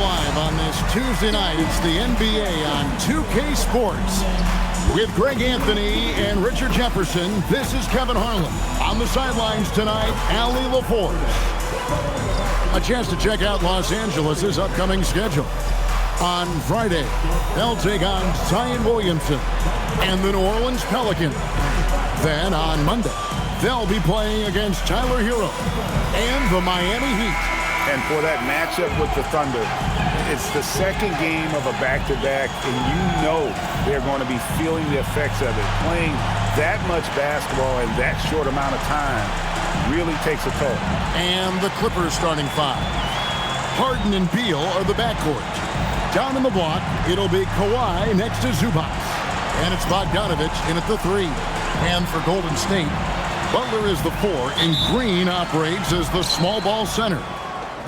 live on this Tuesday night. It's the NBA on 2K Sports. With Greg Anthony and Richard Jefferson, this is Kevin Harlan. On the sidelines tonight, Allie LaForce. A chance to check out Los Angeles' upcoming schedule. On Friday, they'll take on Zion Williamson and the New Orleans Pelicans. Then on Monday, they'll be playing against Tyler Hero and the Miami Heat. And for that matchup with the Thunder, it's the second game of a back-to-back, and you know they're going to be feeling the effects of it. Playing that much basketball in that short amount of time really takes a toll. And the Clippers starting five. Harden and Beal are the backcourt. Down in the block, it'll be Kawhi next to Zubac. And it's Bogdanovich in at the three. And for Golden State, Butler is the four, and Green operates as the small ball center.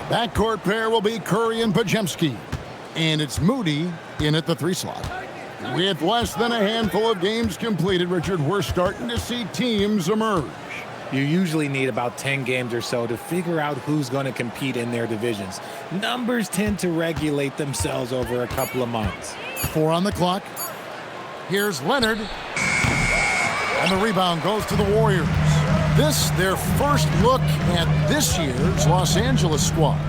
Backcourt pair will be Curry and Podziemski. And it's Moody in at the three slot. With less than a handful of games completed, Richard, we're starting to see teams emerge. You usually need about 10 games or so to figure out who's going to compete in their divisions. Numbers tend to regulate themselves over a couple of months. 4 on the clock. Here's Leonard. And the rebound goes to the Warriors. This, their first look at this year's Los Angeles squad.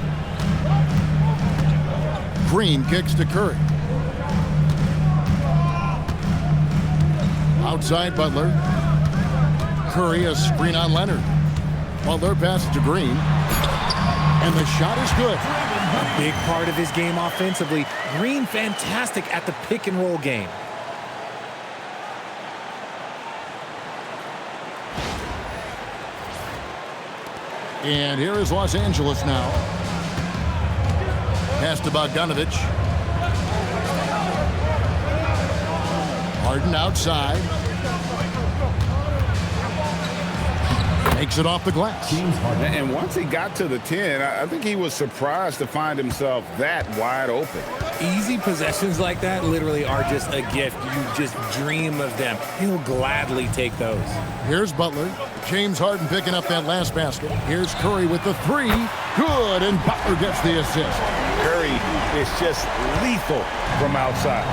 Green kicks to Curry. Outside Butler. Curry, a screen on Leonard. Butler passes to Green. And the shot is good. A big part of his game offensively. Green fantastic at the pick and roll game. And here is Los Angeles now. Pass to Bogdanovich. Harden outside. Makes it off the glass. And once he got to the 10, I think he was surprised to find himself that wide open. Easy possessions like that literally are just a gift. You just dream of them. He'll gladly take those. Here's Butler. James Harden picking up that last basket. Here's Curry with the three. Good, and Butler gets the assist. Curry is just lethal from outside.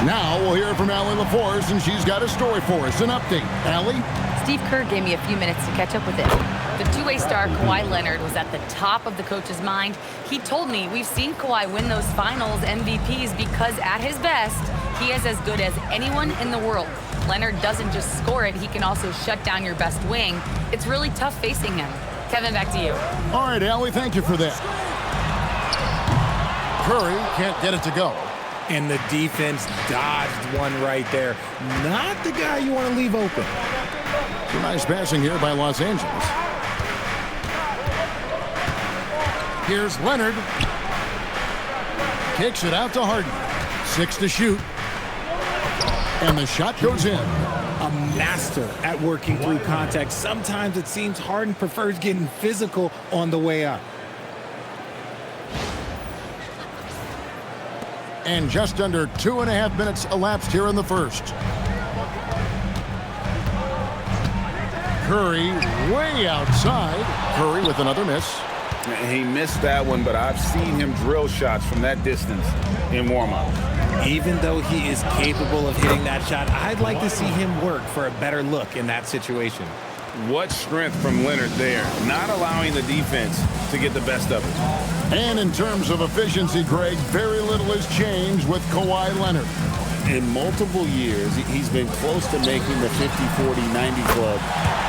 Now we'll hear from Allie LaForce, and she's got a story for us. An update. Allie? Steve Kerr gave me a few minutes to catch up with it. The two-way star Kawhi Leonard was at the top of the coach's mind. He told me we've seen Kawhi win those finals MVPs because at his best, he is as good as anyone in the world. Leonard doesn't just score it, he can also shut down your best wing. It's really tough facing him. Kevin, back to you. All right, Allie, thank you for that. Curry can't get it to go. And the defense dodged one right there. Not the guy you want to leave open. Some nice passing here by Los Angeles. Here's Leonard. Kicks it out to Harden. 6 to shoot. And the shot goes in. A master at working through contact. Sometimes it seems Harden prefers getting physical on the way up. And just under 2.5 minutes elapsed here in the first. Curry way outside. Curry with another miss. He missed that one, but I've seen him drill shots from that distance in warm-up. Even though he is capable of hitting that shot, I'd like to see him work for a better look in that situation. What strength from Leonard there, not allowing the defense to get the best of it. And in terms of efficiency, Greg, very little has changed with Kawhi Leonard. In multiple years, he's been close to making the 50-40-90 club.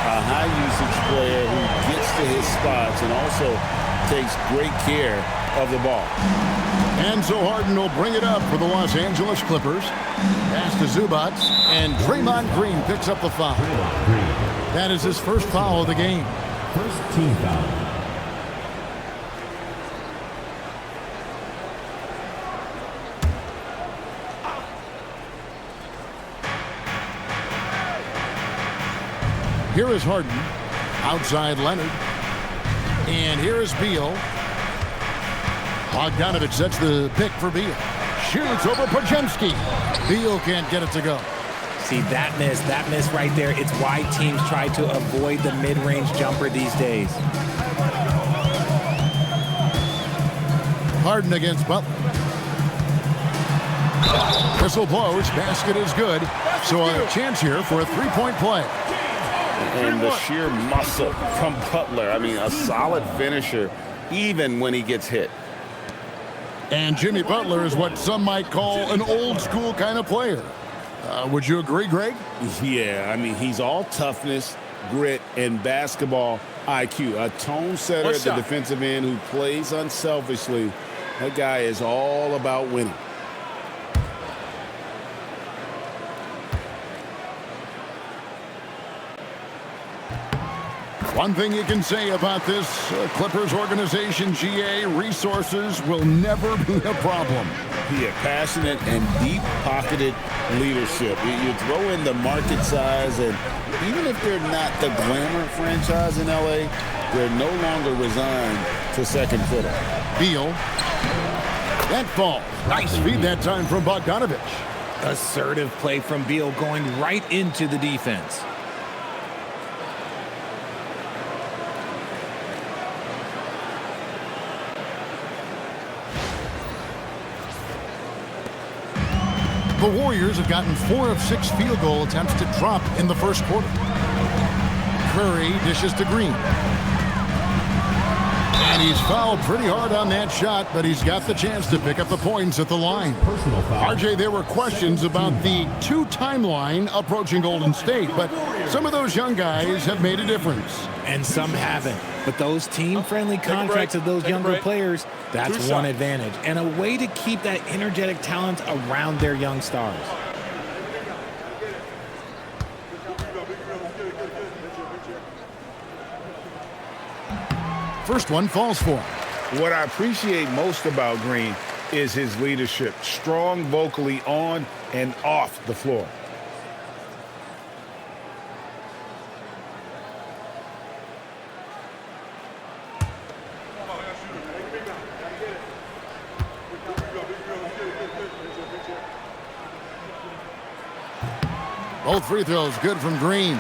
A high-usage player who gets to his spots and also takes great care of the ball. And so Harden will bring it up for the Los Angeles Clippers. Pass to Zubac, and Draymond Green picks up the foul. That is his first foul of the game. First team foul. Here is Harden. Outside Leonard. And here is Beal. Bogdanovich sets the pick for Beal. Shoots over Podziemski. Beal can't get it to go. See, that miss right there, it's why teams try to avoid the mid-range jumper these days. Harden against Butler. Whistle blows. Basket is good. So a chance here for a three-point play. And the sheer muscle from Butler. I mean, a solid finisher, even when he gets hit. And Jimmy Butler is what some might call an old-school kind of player. Would you agree, Greg? Yeah, I mean, he's all toughness, grit, and basketball IQ. A tone setter at the defensive end who plays unselfishly. That guy is all about winning. One thing you can say about this Clippers organization, GA, resources will never be a problem. Yeah, passionate and deep-pocketed leadership. You throw in the market size, and even if they're not the glamour franchise in L.A., they're no longer resigned to second fiddle. Beal. That ball. Nice feed that time from Bogdanovich. Assertive play from Beal going right into the defense. The Warriors have gotten 4 of 6 field goal attempts to drop in the first quarter. Curry dishes to Green. And he's fouled pretty hard on that shot, but he's got the chance to pick up the points at the line. RJ, there were questions about the 2-time line approaching Golden State, but some of those young guys have made a difference. And some haven't. But those team-friendly contracts of those younger players, that's one advantage. And a way to keep that energetic talent around their young stars. First one falls for him. What I appreciate most about Green is his leadership. Strong vocally on and off the floor. Both free throws good from Green.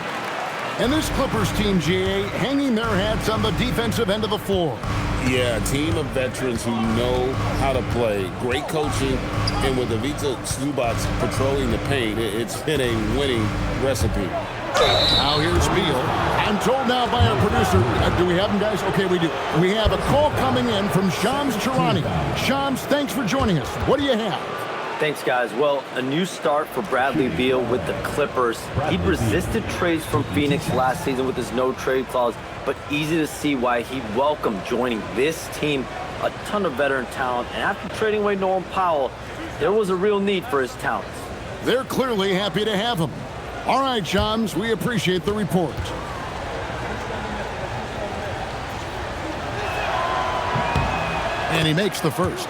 And this Clippers team, GA, hanging their hats on the defensive end of the floor. Yeah, a team of veterans who know how to play. Great coaching, and with Ivica Zubac patrolling the paint, it's been a winning recipe. Now here's Beal. I'm told now by our producer, do we have him, guys? Okay, we do. We have a call coming in from Shams Charania. Shams, thanks for joining us. What do you have? Thanks, guys. Well, a new start for Bradley Beal with the Clippers. He resisted trades from Phoenix last season with his no-trade clause, but easy to see why he welcomed joining this team. A ton of veteran talent, and after trading away Norman Powell, there was a real need for his talents. They're clearly happy to have him. All right, Shams, we appreciate the report. And he makes the first.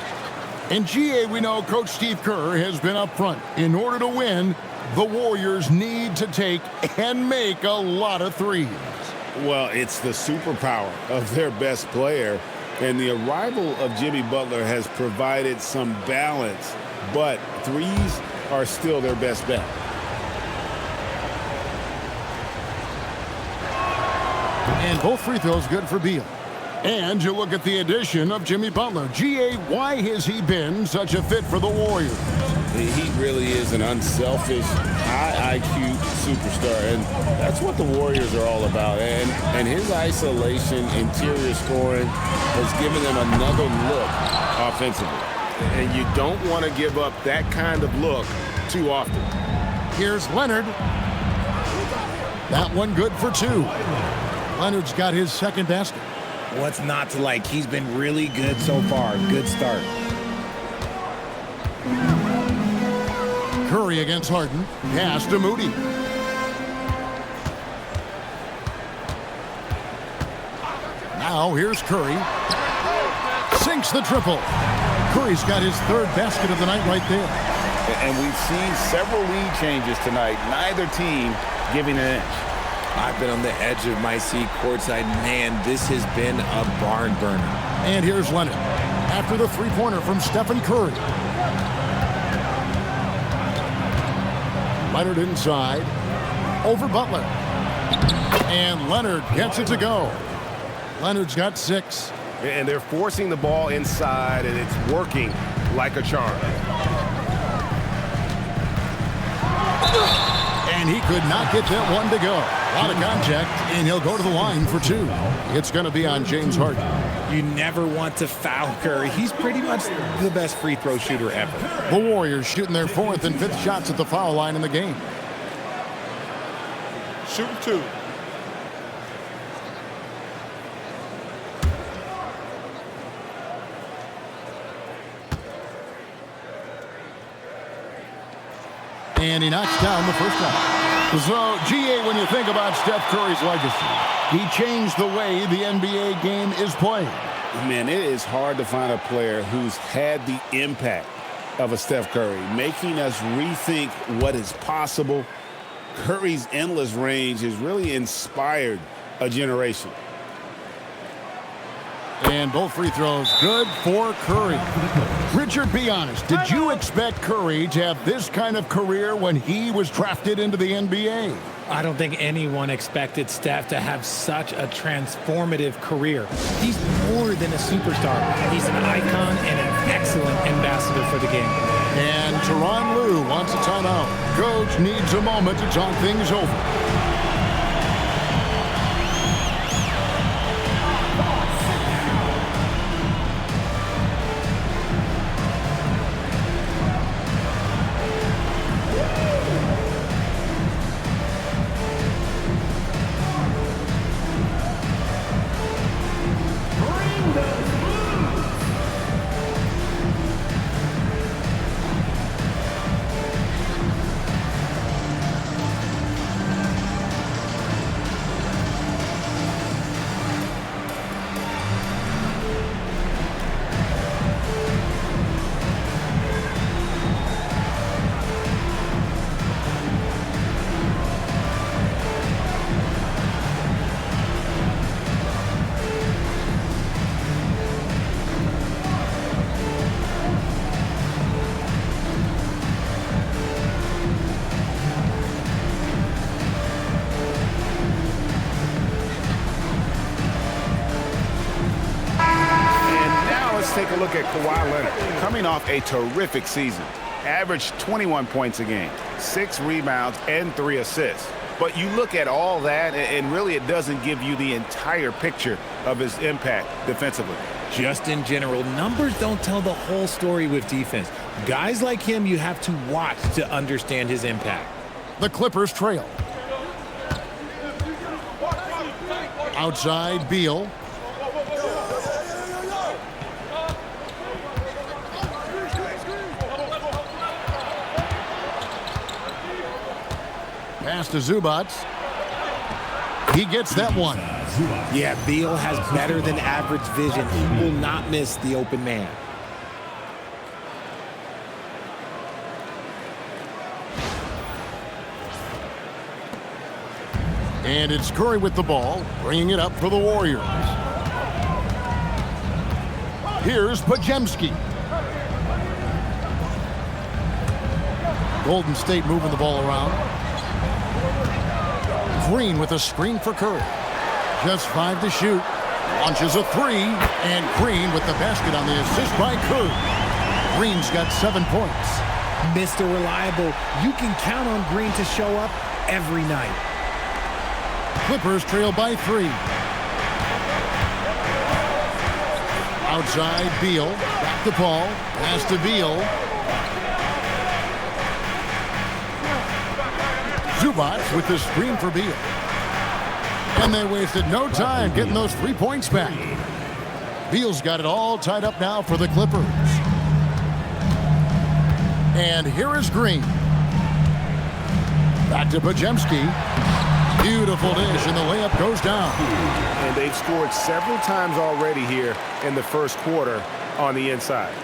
In GA, we know Coach Steve Kerr has been up front. In order to win, the Warriors need to take and make a lot of threes. Well, it's the superpower of their best player, and the arrival of Jimmy Butler has provided some balance, but threes are still their best bet. And both free throws good for Beal. And you look at the addition of Jimmy Butler. GA, why has he been such a fit for the Warriors? He really is an unselfish, high IQ superstar, and that's what the Warriors are all about. And his isolation, interior scoring has given them another look offensively. And you don't want to give up that kind of look too often. Here's Leonard. That one good for 2. Leonard's got his second basket. What's not to like? He's been really good so far. Good start. Curry against Harden. Pass to Moody. Now here's Curry. Sinks the triple. Curry's got his 3rd basket of the night right there. And we've seen several lead changes tonight. Neither team giving an inch. I've been on the edge of my seat courtside. Man, this has been a barn burner. And here's Leonard after the three-pointer from Stephen Curry. Leonard inside. Over Butler. And Leonard gets it to go. Leonard's got 6. And they're forcing the ball inside, and it's working like a charm. And he could not get that one to go. A lot of contact, and he'll go to the line for two. It's going to be on James Harden. You never want to foul Curry. He's pretty much the best free throw shooter ever. The Warriors shooting their 4th and 5th shots at the foul line in the game. Shooting 2. And he knocks down the first one. So, GA, when you think about Steph Curry's legacy, he changed the way the NBA game is played. Man, it is hard to find a player who's had the impact of a Steph Curry, making us rethink what is possible. Curry's endless range has really inspired a generation. And both free throws good for Curry. Richard, be honest, did you expect Curry to have this kind of career when he was drafted into the NBA? I don't think anyone expected Steph to have such a transformative career. He's more than a superstar. He's an icon and an excellent ambassador for the game. And Tyronn Lue wants a timeout. Coach needs a moment to talk things over. Take a look at Kawhi Leonard, coming off a terrific season. Averaged 21 points a game, 6 rebounds, and 3 assists. But you look at all that, and really it doesn't give you the entire picture of his impact defensively. Just in general, numbers don't tell the whole story with defense. Guys like him, you have to watch to understand his impact. The Clippers trail. Outside, Beal. Pass to Zubac. He gets that one. Yeah, Beal has better than average vision. He will not miss the open man. And it's Curry with the ball, bringing it up for the Warriors. Here's Podziemski. Golden State moving the ball around. Green with a screen for Curry. Just 5 to shoot. Launches a 3. And Green with the basket on the assist by Curry. Green's got 7 points. Mr. Reliable, you can count on Green to show up every night. Clippers trail by 3. Outside, Beal. Back to Paul. Pass to Beal. Zubac with the screen for Beal. And they wasted no time getting those 3 points back. Beal's got it all tied up now for the Clippers. And here is Green. Back to Podziemski. Beautiful dish, and the layup goes down. And they've scored several times already here in the first quarter on the inside.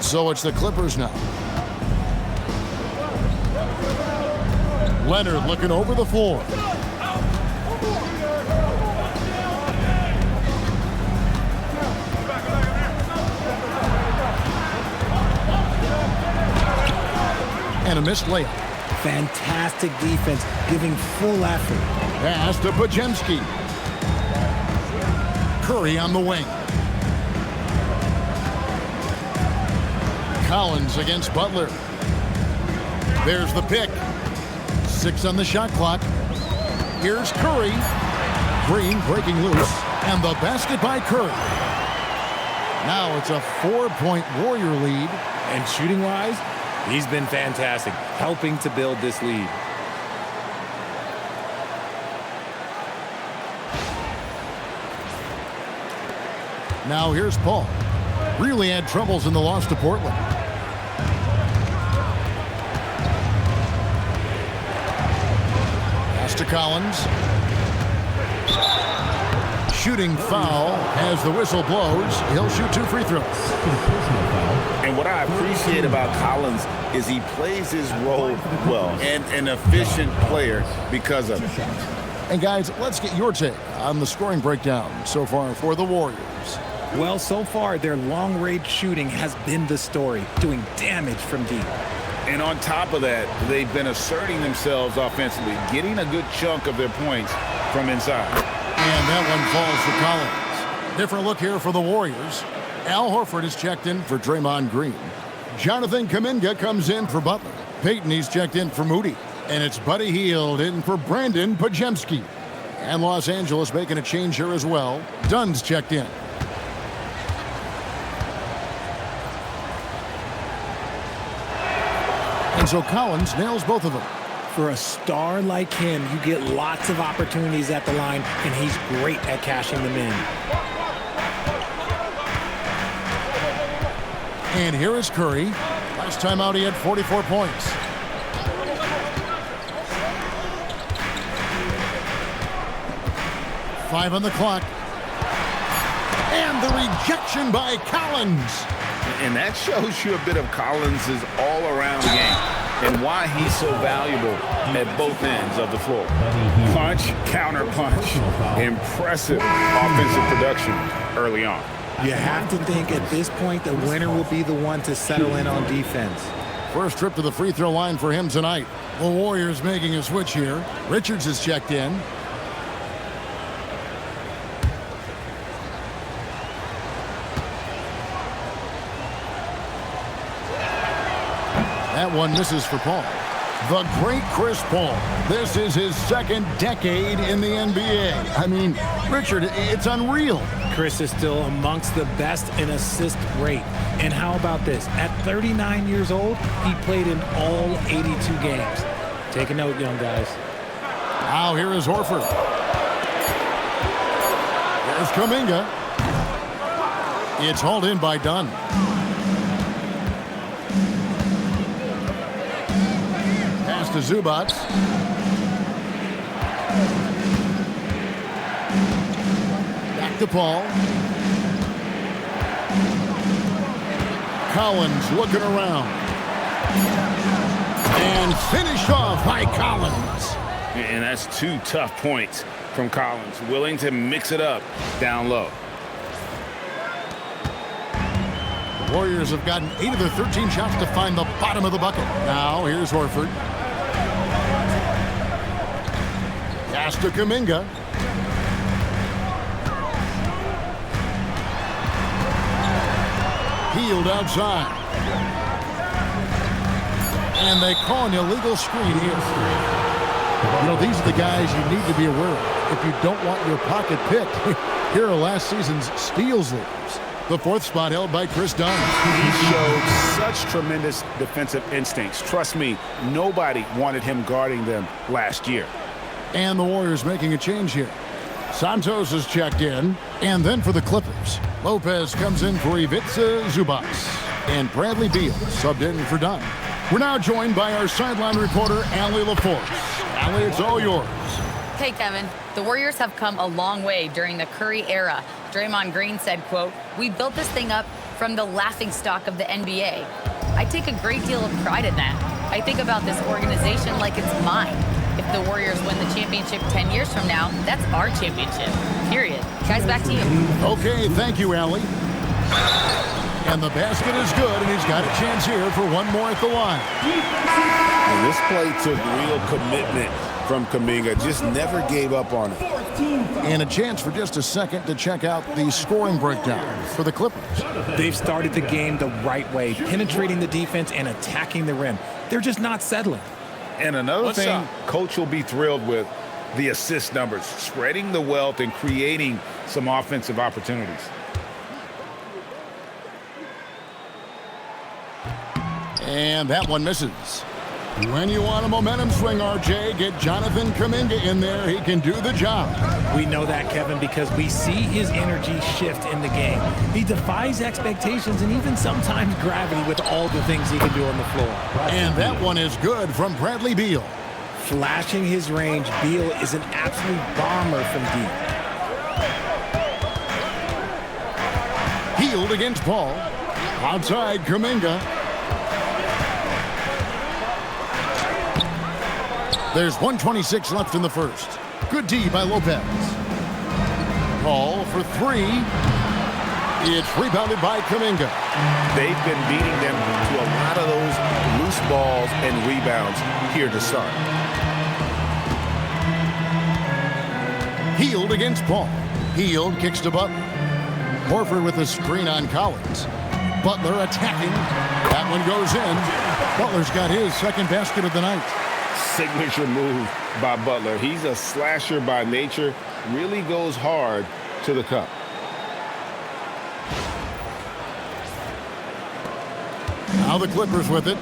So it's the Clippers now. Leonard looking over the floor. And a missed layup. Fantastic defense, giving full effort. Pass to Podziemski. Curry on the wing. Collins against Butler. There's the pick. 6 on the shot clock. Here's Curry. Green breaking loose. And the basket by Curry. Now it's a 4-point Warrior lead. And shooting-wise, he's been fantastic, helping to build this lead. Now here's Paul. Really had troubles in the loss to Portland. Pass to Collins. Shooting foul as the whistle blows. He'll shoot 2 free throws. And what I appreciate about Collins is he plays his role well and an efficient player because of it. And guys, let's get your take on the scoring breakdown so far for the Warriors. Well, so far, their long-range shooting has been the story, doing damage from deep. And on top of that, they've been asserting themselves offensively, getting a good chunk of their points from inside. And that one falls to Collins. Different look here for the Warriors. Al Horford is checked in for Draymond Green. Jonathan Kuminga comes in for Butler. Peyton, he's checked in for Moody. And it's Buddy Hield in for Brandon Podziemski. And Los Angeles making a change here as well. Dunn's checked in. And so Collins nails both of them. For a star like him, you get lots of opportunities at the line, and he's great at cashing them in. And here is Curry. Last time out, he had 44 points. Five on the clock. And the rejection by Collins. And that shows you a bit of Collins' all-around game and why he's so valuable at both ends of the floor. Punch, counter punch. Impressive offensive production early on. You have to think at this point the winner will be the one to settle in on defense. First trip to the free throw line for him tonight. The Warriors making a switch here. Richards is checked in. That one misses for Paul. The great Chris Paul. This is his second decade in the NBA. I mean, Richard, it's unreal. Chris is still amongst the best in assist rate. And how about this? At 39 years old, he played in all 82 games. Take a note, young guys. Now here is Horford. There's Kuminga. It's hauled in by Dunn. Pass to Zubac. Back to Paul. Collins looking around. And finished off by Collins. And that's 2 tough points from Collins, willing to mix it up down low. The Warriors have gotten 8 of their 13 shots to find the bottom of the bucket. Now here's Horford. Pass to Kuminga. Hield outside. And they call an illegal screen here. You know, these are the guys you need to be aware of if you don't want your pocket picked. Here are last season's steals leaders. The 4th spot held by Chris Dunn. He showed such tremendous defensive instincts. Trust me, nobody wanted him guarding them last year. And the Warriors making a change here. Santos is checked in. And then for the Clippers, Lopez comes in for Ivica Zubac. And Bradley Beal subbed in for Dunn. We're now joined by our sideline reporter, Allie LaForce. Allie, it's all yours. Hey, Kevin. The Warriors have come a long way during the Curry era. Draymond Green said, quote, "We built this thing up from the laughingstock of the NBA." I take a great deal of pride in that. I think about this organization like it's mine. If the Warriors win the championship 10 years from now, that's our championship, period. Guys, back to you. Okay, thank you, Allie. And the basket is good, and he's got a chance here for one more at the line. And this play took real commitment from Kuminga. Just never gave up on it. And a chance for just a second to check out the scoring breakdown for the Clippers. They've started the game the right way, penetrating the defense and attacking the rim. They're just not settling. And another thing Coach will be thrilled with, the assist numbers, spreading the wealth and creating some offensive opportunities. And that one misses. When you want a momentum swing, RJ, get Jonathan Kuminga in there. He can do the job. We know that, Kevin, because we see his energy shift in the game. He defies expectations and even sometimes gravity with all the things he can do on the floor. And that one is good from Bradley Beal. Flashing his range, Beal is an absolute bomber from deep. Healed against Paul. Outside Kuminga. There's 1:26 left in the first. Good D by Lopez. Paul for three. It's rebounded by Kuminga. They've been beating them to a lot of those loose balls and rebounds here to start. Healed against Paul. Healed kicks to Butler. Horford with a screen on Collins. Butler attacking. That one goes in. Butler's got his second basket of the night. Signature move by Butler. He's a slasher by nature. Really goes hard to the cup. Now the Clippers with it.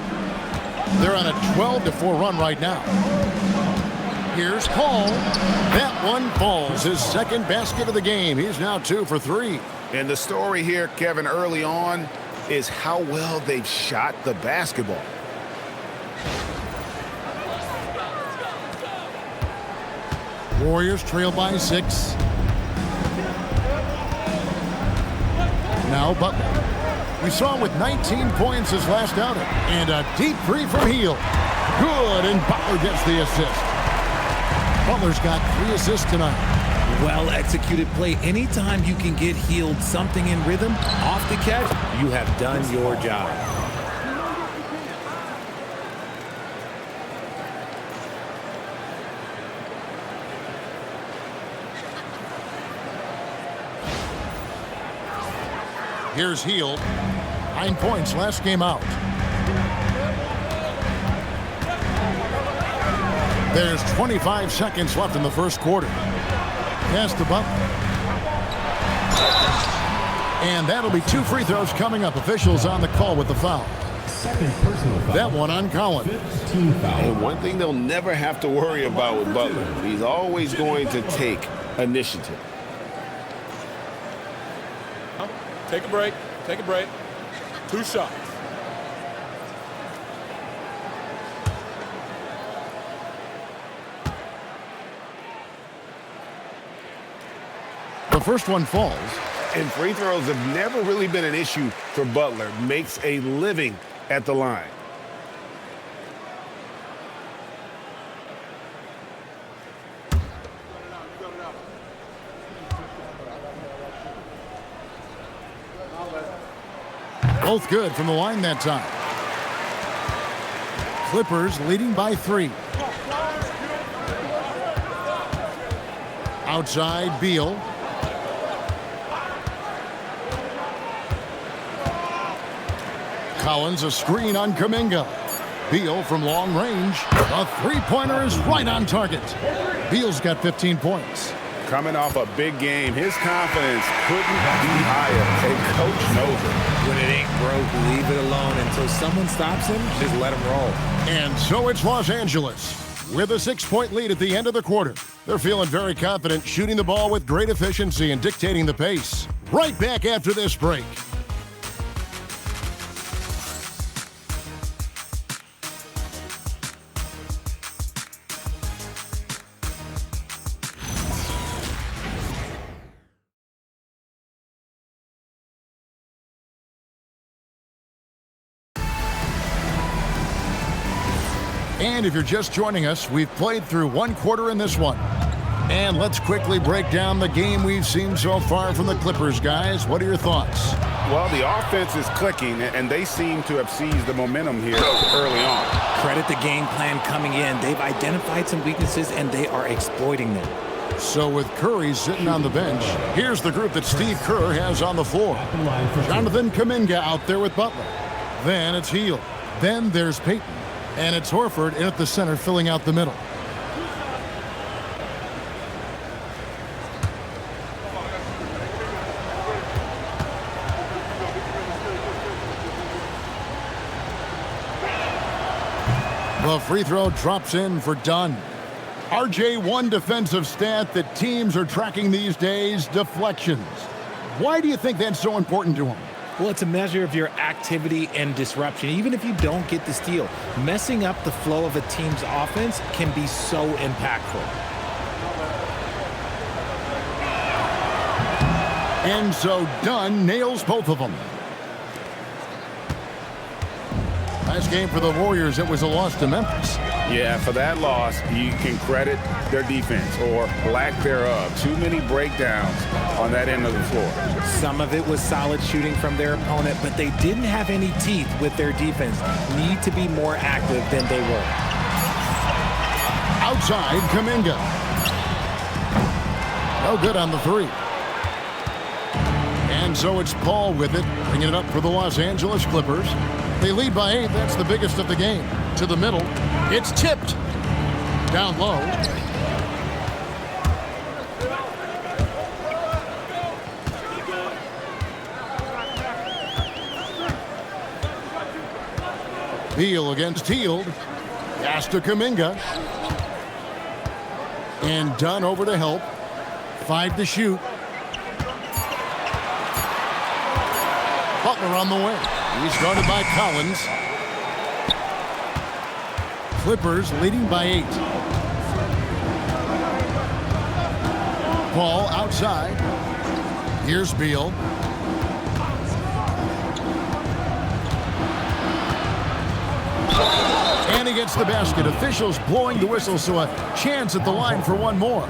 They're on a 12-4 run right now. Here's Paul. That one falls. His second basket of the game. He's now 2 for 3. And the story here, Kevin, early on is how well they've shot the basketball. Warriors trail by 6. Now Butler. We saw him with 19 points his last outing. And a deep three from Hield. Good, and Butler gets the assist. Butler's got 3 assists tonight. Well-executed play. Anytime you can get Hield something in rhythm, off the catch, you have done your job. Here's Hield. 9 points last game out. There's 25 seconds left in the first quarter. Pass to Butler. And that'll be 2 free throws coming up. Officials on the call with the foul. Second personal foul. That one on Collins. And one thing they'll never have to worry about with Butler, he's always going to take initiative. Take a break. Take a break. 2 shots. The first one falls. And free throws have never really been an issue for Butler. Makes a living at the line. Both good from the line that time. Clippers leading by 3. Outside Beal. Collins a screen on Kuminga. Beal from long range. A three-pointer is right on target. Beal's got 15 points. Coming off a big game, his confidence couldn't be higher. And coach knows it. When it ain't broke, leave it alone until someone stops him. Just let him roll. And so it's Los Angeles with a 6-point lead at the end of the quarter. They're feeling very confident, shooting the ball with great efficiency and dictating the pace. Right back after this break. And if you're just joining us, we've played through 1 quarter in this one. And let's quickly break down the game we've seen so far from the Clippers, guys. What are your thoughts? Well, the offense is clicking, and they seem to have seized the momentum here early on. Credit the game plan coming in. They've identified some weaknesses, and they are exploiting them. So with Curry sitting on the bench, here's the group that Steve Kerr has on the floor. Jonathan Kuminga out there with Butler. Then it's Hield. Then there's Payton. And it's Horford in at the center, filling out the middle. The free throw drops in for Dunn. RJ, one defensive stat that teams are tracking these days, deflections. Why do you think that's so important to him? Well, it's a measure of your activity and disruption. Even if you don't get the steal, messing up the flow of a team's offense can be so impactful. And so Dunn nails both of them. Last game for the Warriors, it was a loss to Memphis. Yeah, for that loss, you can credit their defense or lack thereof. Too many breakdowns on that end of the floor. Some of it was solid shooting from their opponent, but they didn't have any teeth with their defense. Need to be more active than they were. Outside, Kuminga. No good on the three. And so it's Paul with it, bringing it up for the Los Angeles Clippers. They lead by 8. That's the biggest of the game. To the middle. It's tipped. Down low. Beal against Hield. Pass to Kuminga. And Dunn over to help. 5 to shoot. Butler on the way. He's guarded by Collins. Clippers leading by 8. Paul outside. Here's Beal. And he gets the basket. Officials blowing the whistle, so a chance at the line for one more.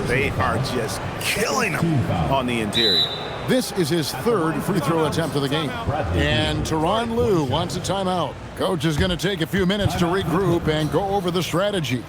They are just killing him on the interior. This is his 3rd free throw attempt of the game. And Tyronn Lue wants a timeout. Coach is going to take a few minutes to regroup and go over the strategy.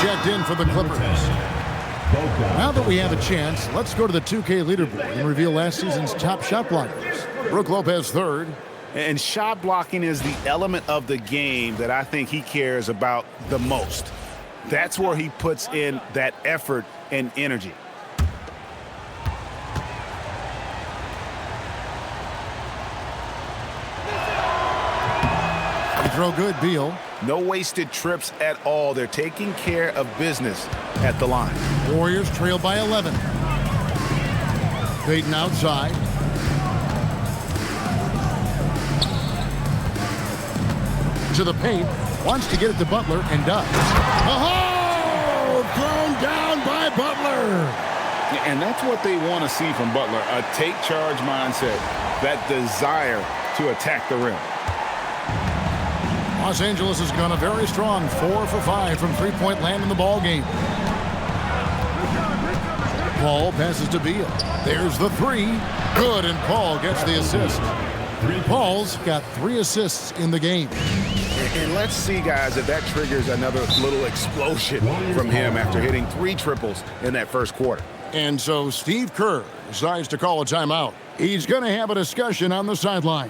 Checked in for the Clippers. Now that we have a chance, let's go to the 2K leaderboard and reveal last season's top shot blockers. Brook Lopez 3rd. And shot blocking is the element of the game that I think he cares about the most. That's where he puts in that effort and energy. Free throw good, Beal. No wasted trips at all. They're taking care of business at the line. Warriors trail by 11. Payton outside. To the paint. Wants to get it to Butler and does. Oh! Thrown down by Butler. Yeah, and that's what they want to see from Butler. A take charge mindset. That desire to attack the rim. Los Angeles has gone a very strong 4 for 5 from three-point land in the ball game. Paul passes to Beal. There's the three. Good, and Paul gets the assist. Paul's got 3 assists in the game. And let's see, guys, if that triggers another little explosion from him after hitting 3 triples in that first quarter. And so Steve Kerr decides to call a timeout. He's going to have a discussion on the sideline.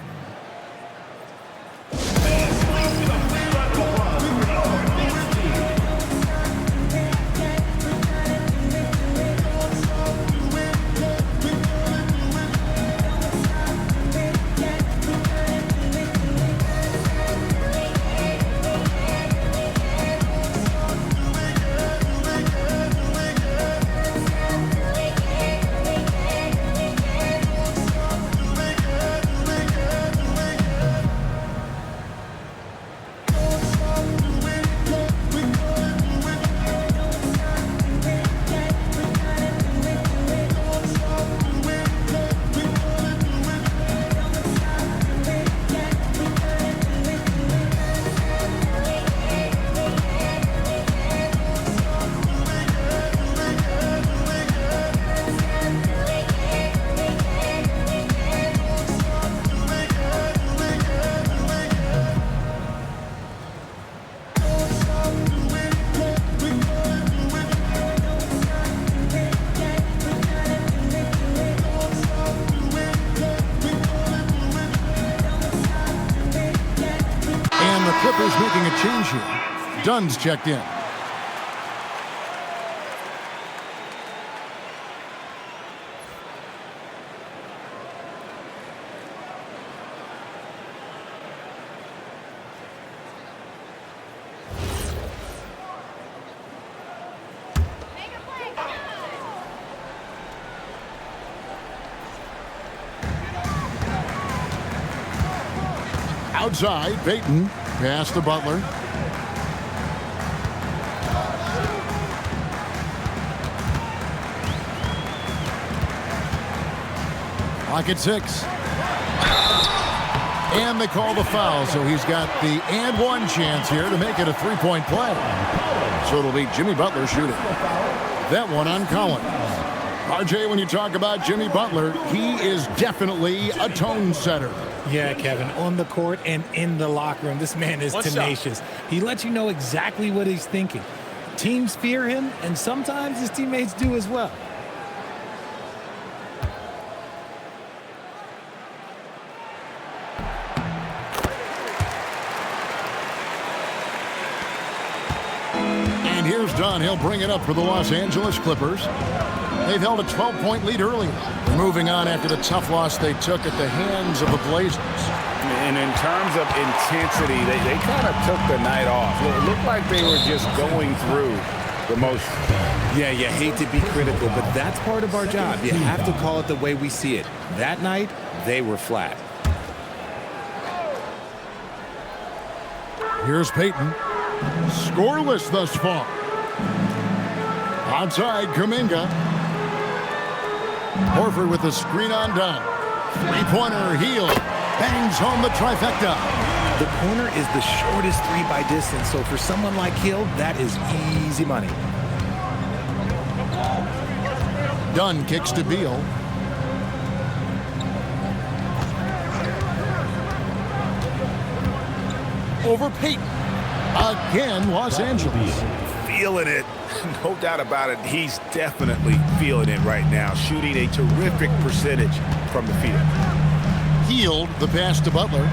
Clippers making a change here. Dunn's checked in. Outside, Payton. Pass to Butler. Clock at 6. And they call the foul, so he's got the and one chance here to make it a three-point play. So it'll be Jimmy Butler shooting. That one on Collins. RJ, when you talk about Jimmy Butler, he is definitely a tone setter. Yeah, Kevin, on the court and in the locker room, this man is tenacious. He lets you know exactly what he's thinking. Teams fear him, and sometimes his teammates do as well. And here's Dunn. He'll bring it up for the Los Angeles Clippers. They've held a 12-point lead earlier. They're moving on after the tough loss they took at the hands of the Blazers. And in terms of intensity, they kind of took the night off. It looked like they were just going through the motions. Yeah, you hate to be critical, but that's part of our job. You have to call it the way we see it. That night, they were flat. Here's Payton. Scoreless thus far. Outside, Kuminga. Horford with the screen on Dunn. Three-pointer, Heel. Bangs home the trifecta. The corner is the shortest three by distance, so for someone like Hill, that is easy money. Dunn kicks to Beal. Over Payton. Again, Los Angeles. Feeling it. No doubt about it. He's definitely feeling it right now. Shooting a terrific percentage from the field. Healed the pass to Butler.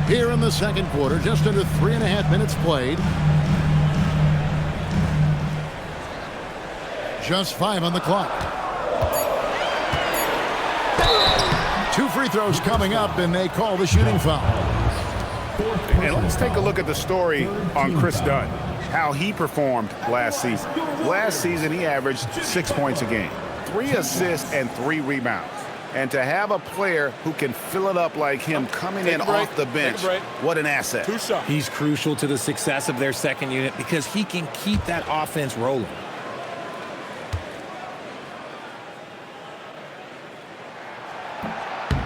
Here in the second quarter, just under 3.5 minutes played. Just 5 on the clock. 2 free throws coming up, and they call the shooting foul. And let's take a look at the story on Chris Dunn, how he performed last season. Last season, he averaged 6 points a game, 3 assists, and 3 rebounds. And to have a player who can fill it up like him coming in off the bench, what an asset. He's crucial to the success of their second unit because he can keep that offense rolling.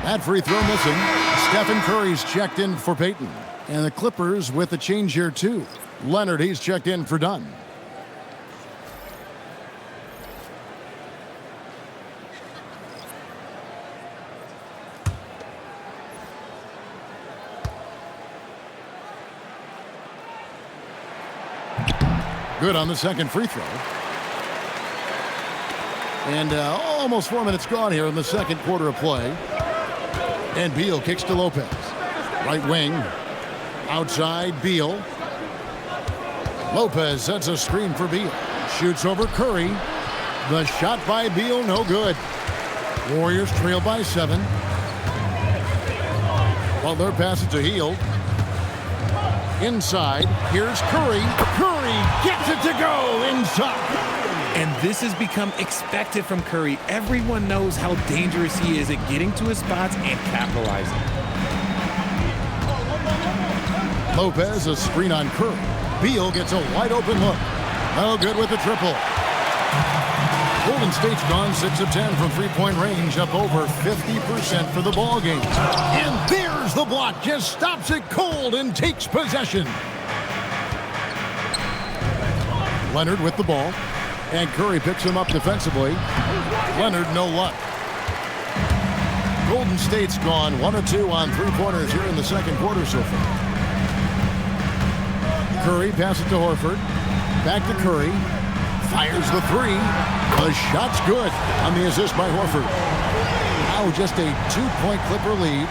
That free throw missing. Stephen Curry's checked in for Peyton. And the Clippers with a change here, too. Leonard, he's checked in for Dunn. Good on the second free throw. And almost 4 minutes gone here in the second quarter of play. And Beal kicks to Lopez. Right wing. Outside, Beal. Lopez sets a screen for Beal. Shoots over Curry. The shot by Beal, no good. Warriors trail by 7. Butler passes to Hield. Inside, here's Curry. Curry gets it to go inside. And this has become expected from Curry. Everyone knows how dangerous he is at getting to his spots and capitalizing. Lopez, a screen on Curry. Beal gets a wide open look. No good with the triple. Golden State's gone 6 of 10 from three-point range, up over 50% for the ball game. And there's the block. Just stops it cold and takes possession. Leonard with the ball. And Curry picks him up defensively. Leonard, no luck. Golden State's gone 1 of 2 on three-pointers here in the second quarter so far. Curry passes to Horford. Back to Curry. Fires the three. The shot's good on the assist by Horford. Now just a 2-point Clipper lead.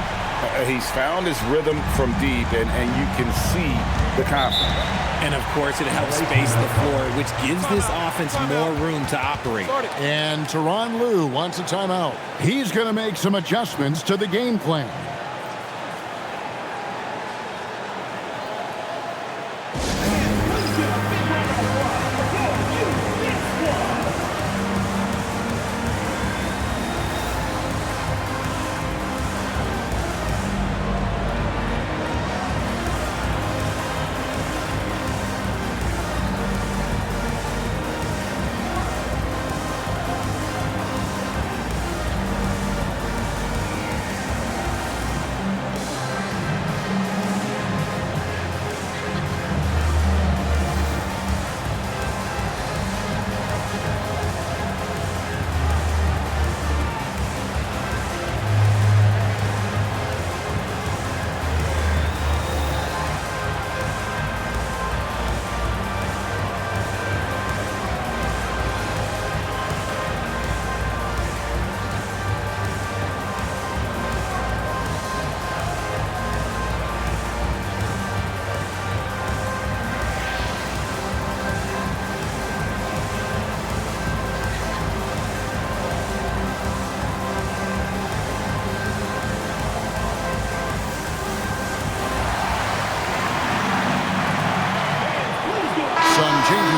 He's found his rhythm from deep, and you can see the confidence. And, of course, it helps space the floor, which gives this offense more room to operate. And Tyronn Lue wants a timeout. He's going to make some adjustments to the game plan.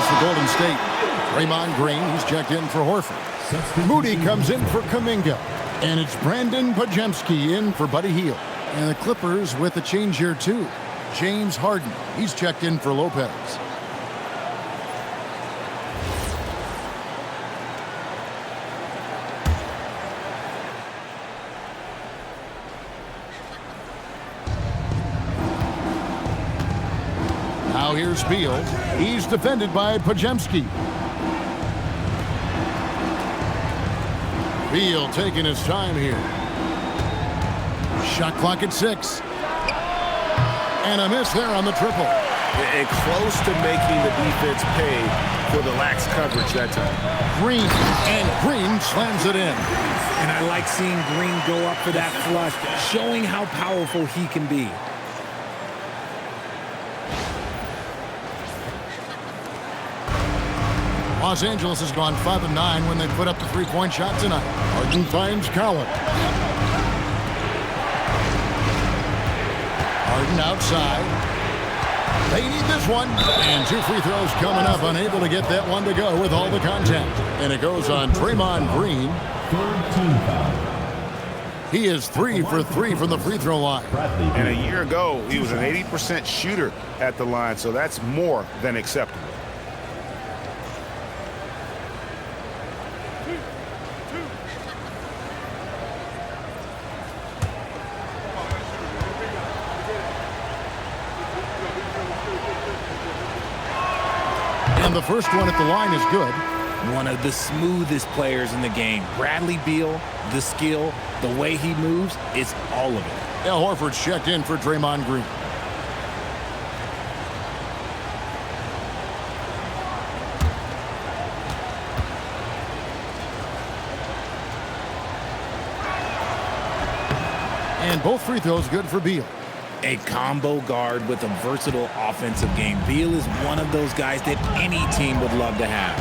For Golden State. Draymond Green, he's checked in for Horford. Moody comes in for Kuminga. And it's Brandon Podziemski in for Buddy Hield. And the Clippers with a change here too. James Harden, he's checked in for Lopez. Now here's Beal. He's defended by Podziemski. Beal taking his time here. Shot clock at 6. And a miss there on the triple. And close to making the defense pay for the lax coverage that time. Green, and Green slams it in. And I like seeing Green go up for that flush, showing how powerful he can be. Los Angeles has gone 5 of 9 when they put up the three-point shot tonight. Harden finds Collins. Harden outside. They need this one. And 2 free throws coming up. Unable to get that one to go with all the contact. And it goes on Draymond Green. He is 3 for 3 from the free throw line. And a year ago, he was an 80% shooter at the line, so that's more than acceptable. And the first one at the line is good. One of the smoothest players in the game. Bradley Beal, the skill, the way he moves, it's all of it. Al Horford's checked in for Draymond Green. And both free throws good for Beal. A combo guard with a versatile offensive game. Beal is one of those guys that any team would love to have.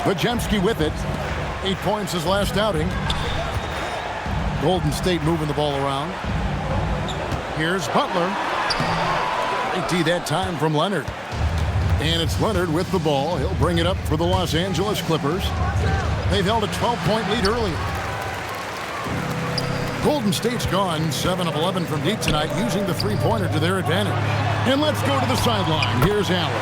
Bajemski with it. 8 points his last outing. Golden State moving the ball around. Here's Butler. Big D that time from Leonard. And it's Leonard with the ball. He'll bring it up for the Los Angeles Clippers. They've held a 12-point lead earlier. Golden State's gone 7 of 11 from deep tonight, using the three-pointer to their advantage. And let's go to the sideline. Here's Allen.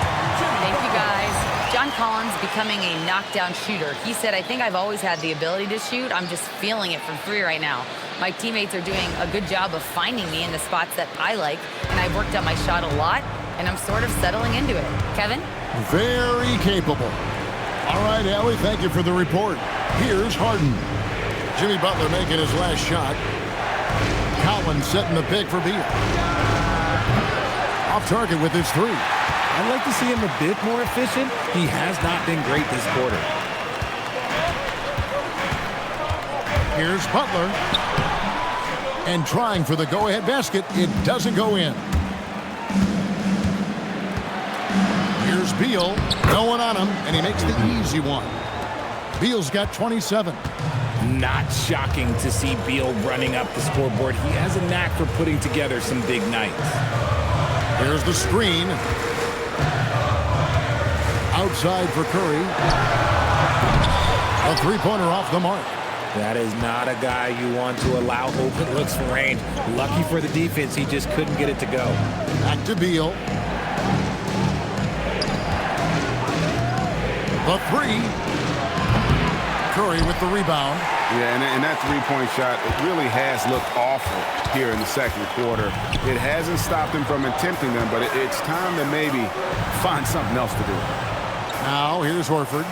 Thank you, guys. John Collins becoming a knockdown shooter. He said, I think I've always had the ability to shoot. I'm just feeling it from three right now. My teammates are doing a good job of finding me in the spots that I like, and I've worked on my shot a lot, and I'm sort of settling into it. Kevin? Very capable. All right, Allie, thank you for the report. Here's Harden. Jimmy Butler making his last shot. Collins setting the pick for Beal. Off target with his three. I'd like to see him a bit more efficient. He has not been great this quarter. Here's Butler. And trying for the go-ahead basket. It doesn't go in. Here's Beal. No one on him, and he makes the easy one. Beal's got 27. Not shocking to see Beal running up the scoreboard. He has a knack for putting together some big nights. Here's the screen. Outside for Curry. A three-pointer off the mark. That is not a guy you want to allow open looks for range. Lucky for the defense, he just couldn't get it to go. Back to Beal. The three. Curry with the rebound. Yeah, and that three-point shot, it really has looked awful here in the second quarter. It hasn't stopped him from attempting them, but it's time to maybe find something else to do. Now, here's Horford.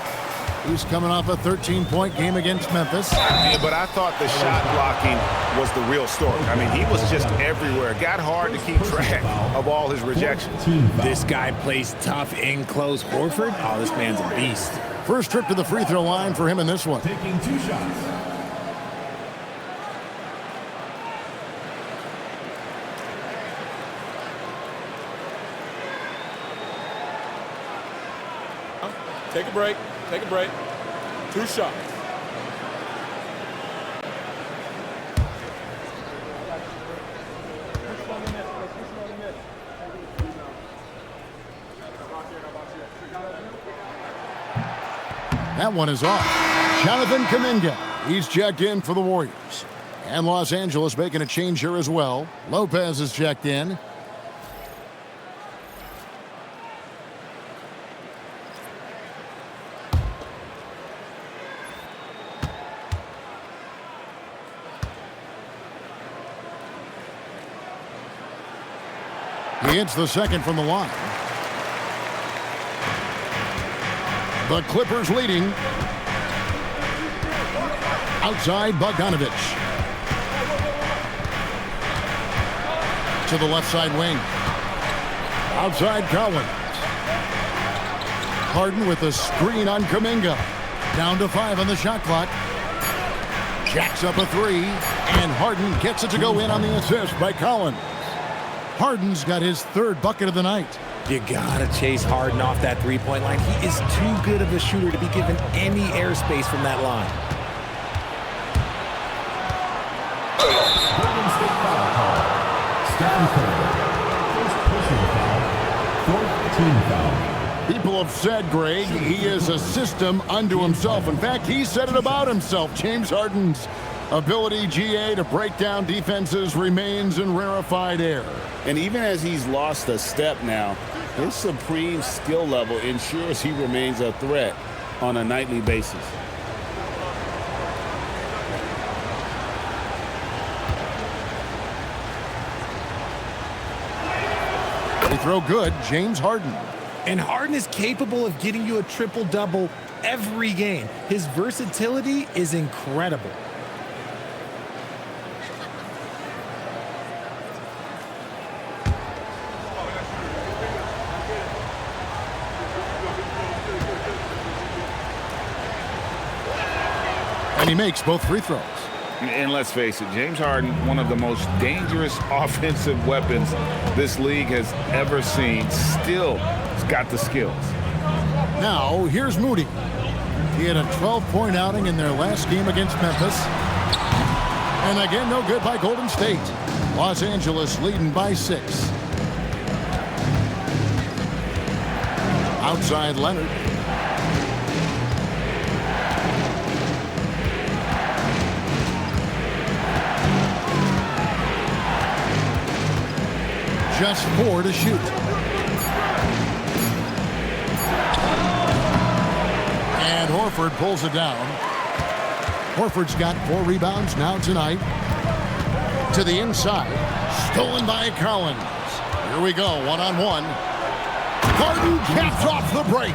He's coming off a 13-point game against Memphis. Yeah, but I thought the shot blocking was the real story. I mean, he was just everywhere. It got hard to keep track of all his rejections. This guy plays tough in close. Horford, oh, this man's a beast. First trip to the free throw line for him in this one. Taking 2 shots. Take a break. Take a break. 2 shots. That one is off. Jonathan Kuminga. He's checked in for the Warriors. And Los Angeles making a change here as well. Lopez is checked in. He hits the second from the line. The Clippers leading. Outside, Bogdanovich. To the left side wing. Outside, Collins. Harden with a screen on Kuminga. Down to 5 on the shot clock. Jacks up a 3. And Harden gets it to go in on the assist by Collins. Harden's got his 3rd bucket of the night. You gotta chase Harden off that three-point line. He is too good of a shooter to be given any airspace from that line. Golden State foul call. Stephen Curry. First personal foul. 4th team foul. People have said, Greg, he is a system unto himself. In fact, he said it about himself. James Harden's ability, GA, to break down defenses remains in rarefied air. And even as he's lost a step now, his supreme skill level ensures he remains a threat on a nightly basis. They throw good, James Harden. And Harden is capable of getting you a triple-double every game. His versatility is incredible. And he makes both free throws. And let's face it, James Harden, one of the most dangerous offensive weapons this league has ever seen, still has got the skills. Now, here's Moody. He had a 12-point outing in their last game against Memphis. And again, no good by Golden State. Los Angeles leading by 6. Outside Leonard. Just 4 to shoot. And Horford pulls it down. Horford's got 4 rebounds now tonight. To the inside. Stolen by Collins. Here we go, one-on-one. Harden caps off the break.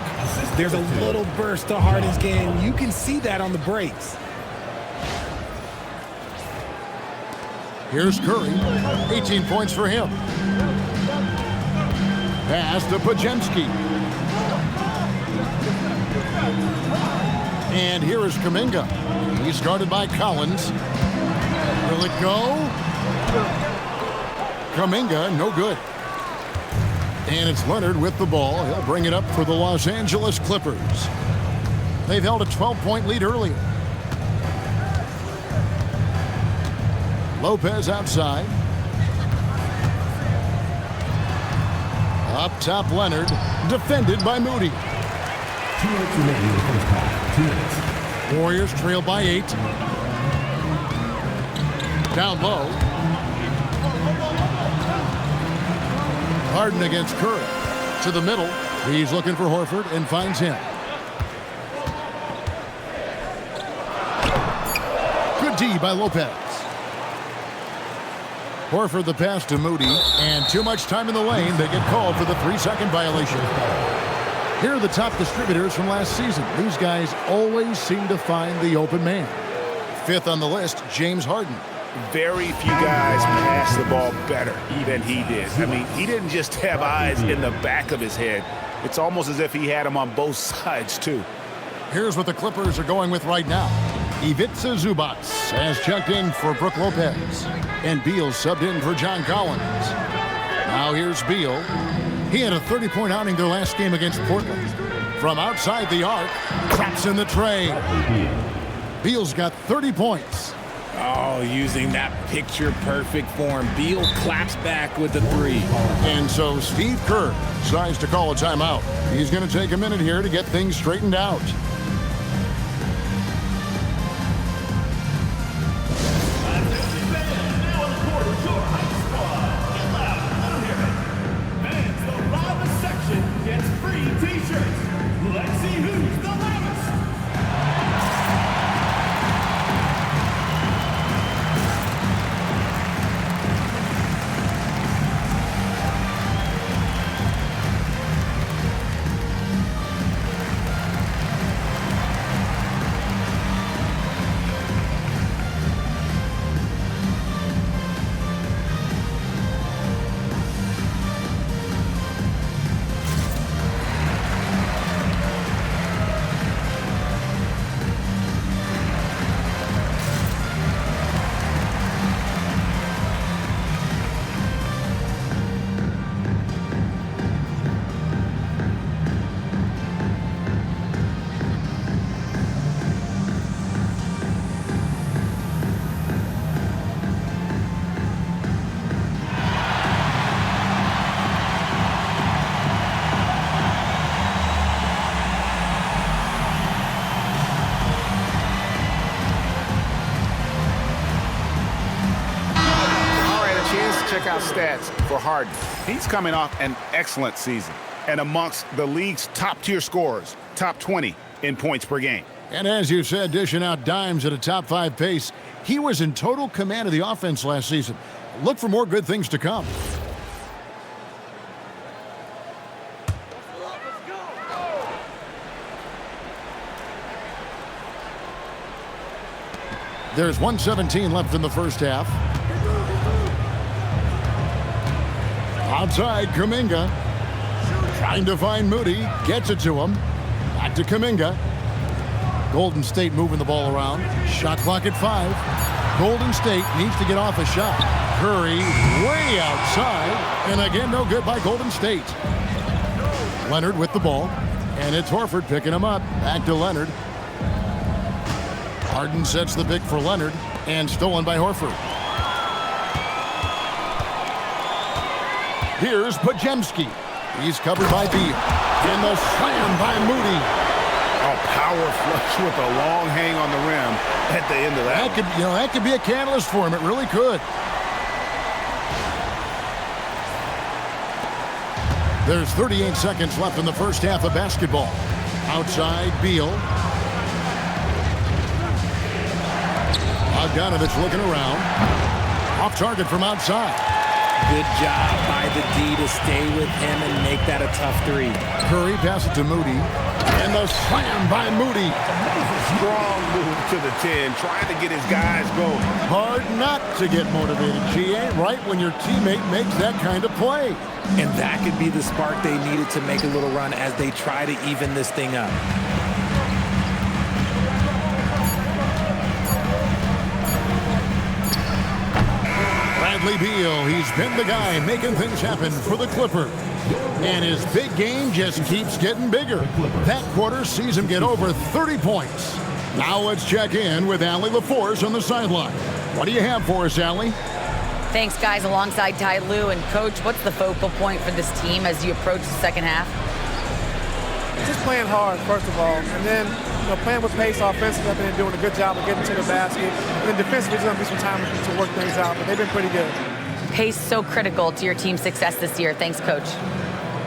There's a little burst to Harden's game. You can see that on the breaks. Here's Curry. 18 points for him. Pass to Podziemski. And here is Kuminga. He's guarded by Collins. Will it go? Kuminga, no good. And it's Leonard with the ball. He'll bring it up for the Los Angeles Clippers. They've held a 12-point lead earlier. Lopez outside. Up top, Leonard. Defended by Moody. 2 minutes remaining in the first half. 2 minutes. Warriors trail by 8. Down low. Harden against Curry. To the middle. He's looking for Horford and finds him. Good D by Lopez. Horford the pass to Moody, and too much time in the lane. They get called for the 3-second violation. Here are the top distributors from last season. These guys always seem to find the open man. 5th on the list, James Harden. Very few guys pass the ball better than he did. I mean, he didn't just have eyes in the back of his head. It's almost as if he had them on both sides, too. Here's what the Clippers are going with right now. Ivica Zubac has checked in for Brook Lopez. And Beal subbed in for John Collins. Now here's Beal. He had a 30-point outing their last game against Portland. From outside the arc, traps in the tray. Beal's got 30 points. Oh, using that picture-perfect form. Beal claps back with the 3. And so Steve Kerr decides to call a timeout. He's going to take a minute here to get things straightened out. Check out stats for Harden. He's coming off an excellent season and amongst the league's top-tier scorers, top 20 in points per game. And as you said, dishing out dimes at a top 5 pace, he was in total command of the offense last season. Look for more good things to come. There's 1:17 left in the first half. Outside, Kuminga. Trying to find Moody. Gets it to him. Back to Kuminga. Golden State moving the ball around. Shot clock at 5. Golden State needs to get off a shot. Curry way outside. And again, no good by Golden State. Leonard with the ball. And it's Horford picking him up. Back to Leonard. Harden sets the pick for Leonard. And stolen by Horford. Here's Podziemski. He's covered by Beal. And the slam by Moody. A power flush with a long hang on the rim at the end of that. That could be a catalyst for him. It really could. There's 38 seconds left in the first half of basketball. Outside, Beal. Bogdanovich looking around. Off target from outside. Good job by the D to stay with him and make that a tough 3. Curry pass it to Moody. And the slam by Moody. Strong move to the 10, trying to get his guys going. Hard not to get motivated, G.A. Right when your teammate makes that kind of play. And that could be the spark they needed to make a little run as they try to even this thing up. Bradley Beal, he's been the guy making things happen for the Clippers. And his big game just keeps getting bigger. That quarter sees him get over 30 points. Now let's check in with Allie LaForce on the sideline. What do you have for us, Allie? Thanks, guys, alongside Ty Lue. And, Coach, what's the focal point for this team as you approach the second half? Just playing hard, first of all. And then, playing with pace offensively. I've been doing a good job of getting to the basket. And then defensively, there's going to be some time to work things out. But they've been pretty good. Pace so critical to your team's success this year. Thanks, Coach.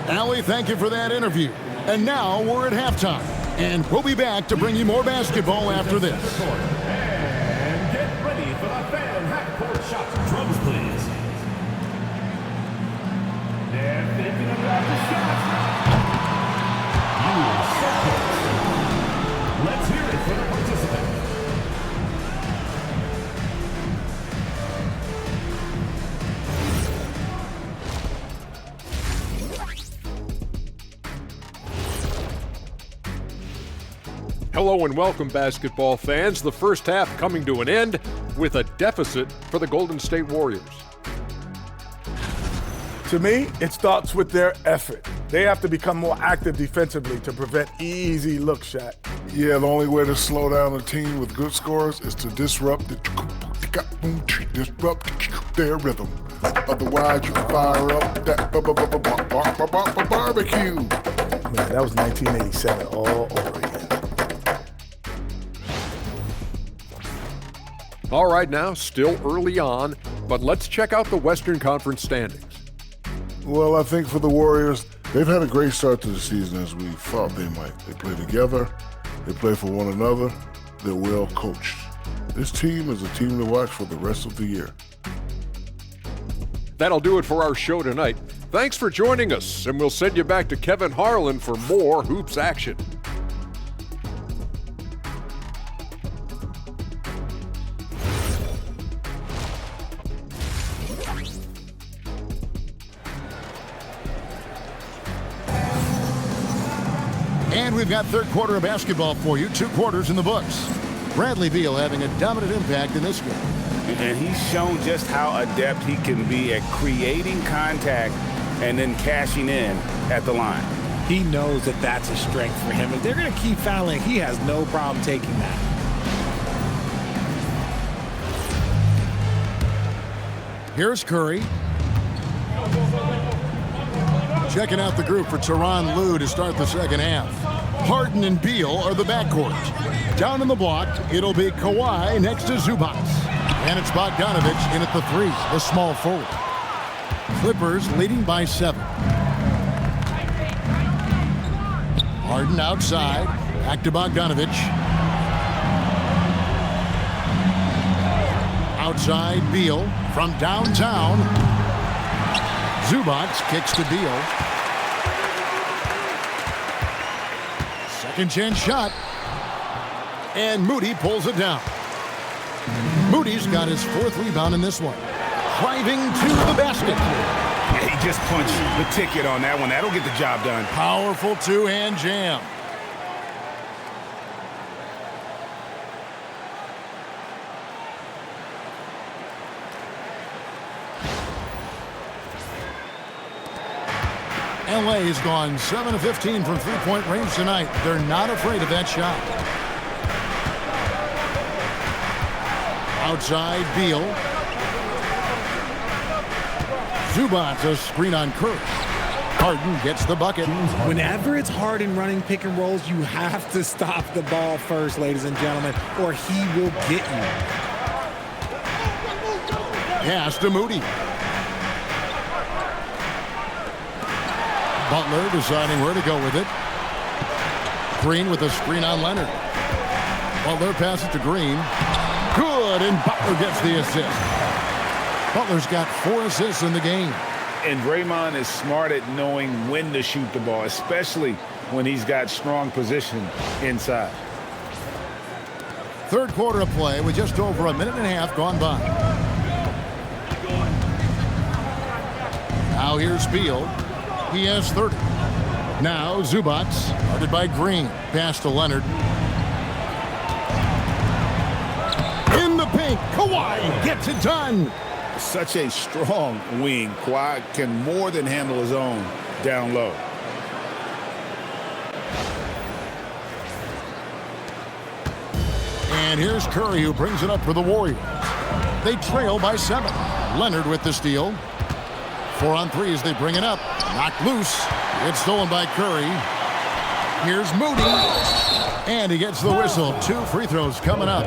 Allie, thank you for that interview. And now we're at halftime. And we'll be back to bring you more basketball after this. And get ready for the fan half-court shots. Drums, please. They're thinking about the shot. Let's hear it for the participant. Hello and welcome, basketball fans. The first half coming to an end with a deficit for the Golden State Warriors. To me, it starts with their effort. They have to become more active defensively to prevent easy look shot. Yeah, the only way to slow down a team with good scores is to disrupt their rhythm. Otherwise, you can fire up that barbecue. Man, that was 1987 all over again. All right, now, still early on, but let's check out the Western Conference standings. Well, I think for the Warriors, they've had a great start to the season as we thought they might. They play together, they play for one another, they're well coached. This team is a team to watch for the rest of the year. That'll do it for our show tonight. Thanks for joining us, and we'll send you back to Kevin Harlan for more hoops action. And we've got third quarter of basketball for you, 2 quarters in the books. Bradley Beal having a dominant impact in this game. And he's shown just how adept he can be at creating contact and then cashing in at the line. He knows that that's a strength for him. If they're going to keep fouling, he has no problem taking that. Here's Curry. Checking out the group for Tyronn Lue to start the second half. Harden and Beal are the backcourt. Down in the block, it'll be Kawhi next to Zubac. And it's Bogdanovich in at the 3, the small forward. Clippers leading by 7. Harden outside, back to Bogdanovich. Outside, Beal from downtown. Zubac kicks to Beal. Second chance shot. And Moody pulls it down. Moody's got his 4th rebound in this one. Driving to the basket. Yeah, he just punched the ticket on that one. That'll get the job done. Powerful two-hand jam. LA has gone 7 of 15 from three-point range tonight. They're not afraid of that shot. Outside, Beal. Zubac, a screen on Curry. Harden gets the bucket. Whenever it's Harden running pick and rolls, you have to stop the ball first, ladies and gentlemen, or he will get you. Pass to Moody. Butler deciding where to go with it. Green with a screen on Leonard. Butler passes to Green. Good, and Butler gets the assist. Butler's got 4 assists in the game. And Draymond is smart at knowing when to shoot the ball, especially when he's got strong position inside. 3rd quarter of play with just over a minute and a half gone by. Now here's Beal. He has 30. Now Zubac, guarded by Green. Pass to Leonard. In the paint, Kawhi gets it done. Such a strong wing. Kawhi can more than handle his own down low. And here's Curry, who brings it up for the Warriors. They trail by 7. Leonard with the steal. 4 on 3 as they bring it up. Knocked loose. It's stolen by Curry. Here's Moody. And he gets the whistle. 2 free throws coming up.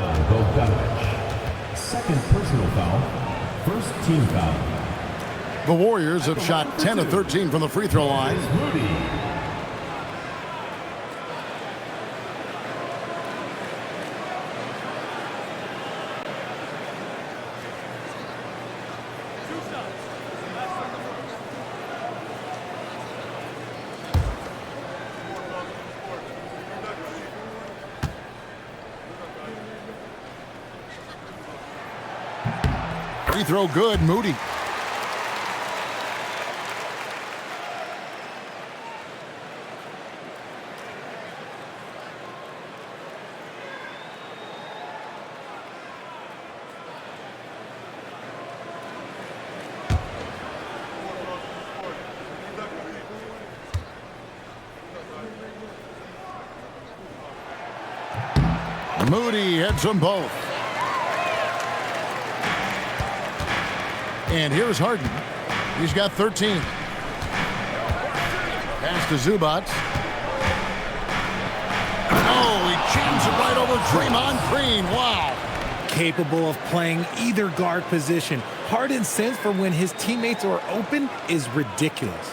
Second personal foul. First team foul. The Warriors have shot 10 of 13 from the free throw line. Free throw good, Moody. Moody hits them both. And here's Harden. He's got 13. Pass to Zubac. Oh, he jams it right over Draymond Green. Wow. Capable of playing either guard position. Harden's sense for when his teammates are open is ridiculous.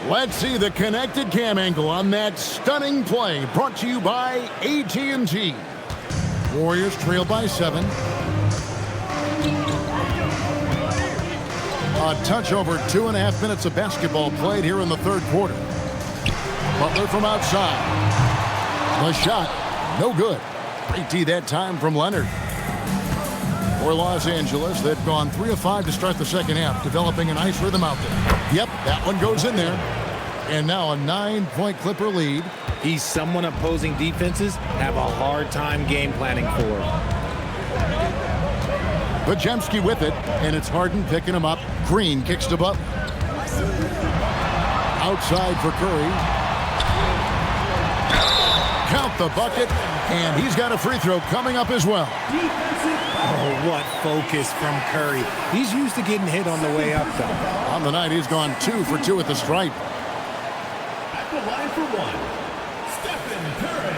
Let's see the connected cam angle on that stunning play, brought to you by AT&T. Warriors trail by 7. A touch over 2.5 minutes of basketball played here in the 3rd quarter. Butler from outside. The shot, no good. Great D that time from Leonard. For Los Angeles, they've gone 3 of 5 to start the 2nd half, developing a nice rhythm out there. Yep, that one goes in there. And now a 9-point Clipper lead. He's someone opposing defenses have a hard time game planning for. Bajemski with it, and it's Harden picking him up. Green kicks to Butler. Outside for Curry. Count the bucket, and he's got a free throw coming up as well. Oh, what focus from Curry. He's used to getting hit on the way up, though. On the night, he's gone 2 for 2 at the stripe. At the line for 1, Stephen Curry.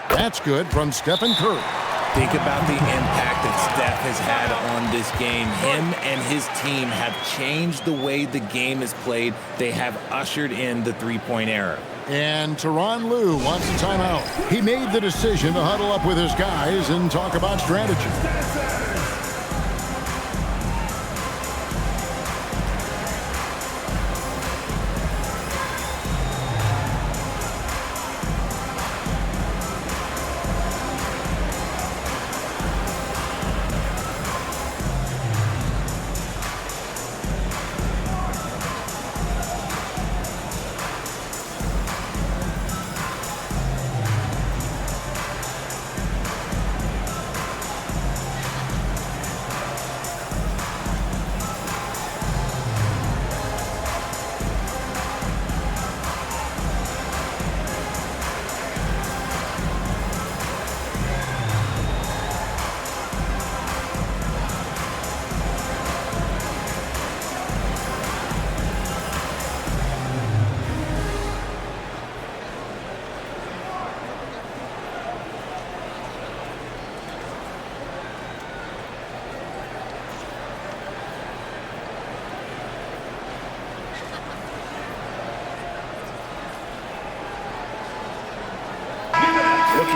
That's good from Stephen Curry. Think about the impact that Steph has had on this game. Him and his team have changed the way the game is played. They have ushered in the three-point era. And Tyronn Lue wants a timeout. He made the decision to huddle up with his guys and talk about strategy.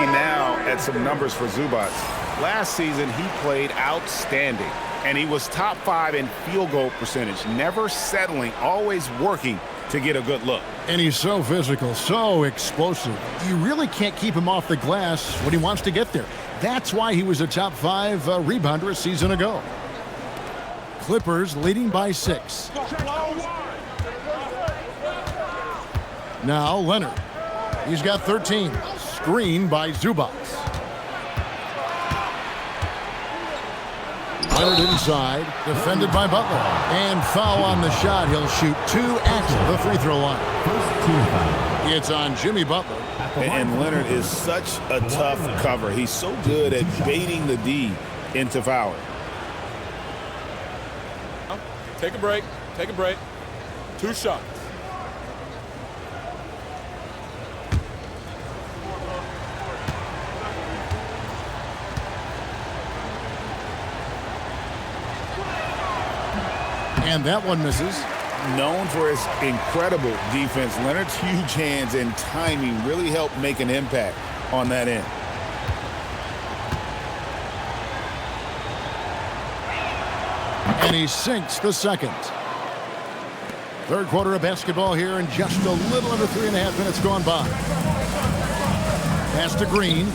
looking now at some numbers for Zubac. Last season, he played outstanding, and he was top 5 in field goal percentage, never settling, always working to get a good look. And he's so physical, so explosive. You really can't keep him off the glass when he wants to get there. That's why he was a top 5 rebounder a season ago. Clippers leading by 6. Now Leonard. He's got 13. Screen by Zubac. Leonard inside, defended by Butler. And foul on the shot. He'll shoot 2 at the free throw line. It's on Jimmy Butler. And Leonard is such a tough cover. He's so good at baiting the D into fouling. Take a break. Take a break. 2 shots. And that one misses. Known for his incredible defense, Leonard's huge hands and timing really helped make an impact on that end. And he sinks the second. Third quarter of basketball here, and just a little under 3.5 minutes gone by. Pass to Green.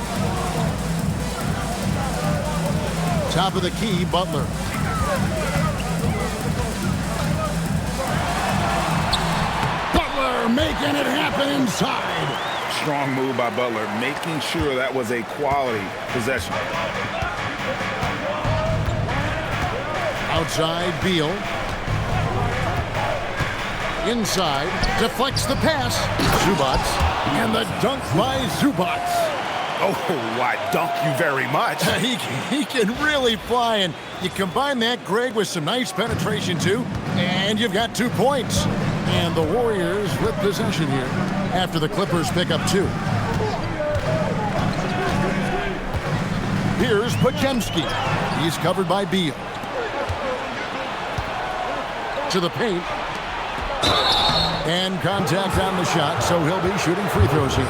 Top of the key, Butler. Butler making it happen inside. Strong move by Butler, making sure that was a quality possession. Outside, Beal. Inside, deflects the pass. Zubac, and the dunk by Zubac. Oh, I dunk you very much. He can really fly, and you combine that, Greg, with some nice penetration, too, and you've got 2 points. And the Warriors with possession here after the Clippers pick up 2. Here's Podziemski. He's covered by Beal. To the paint. And contact on the shot, so he'll be shooting free throws here.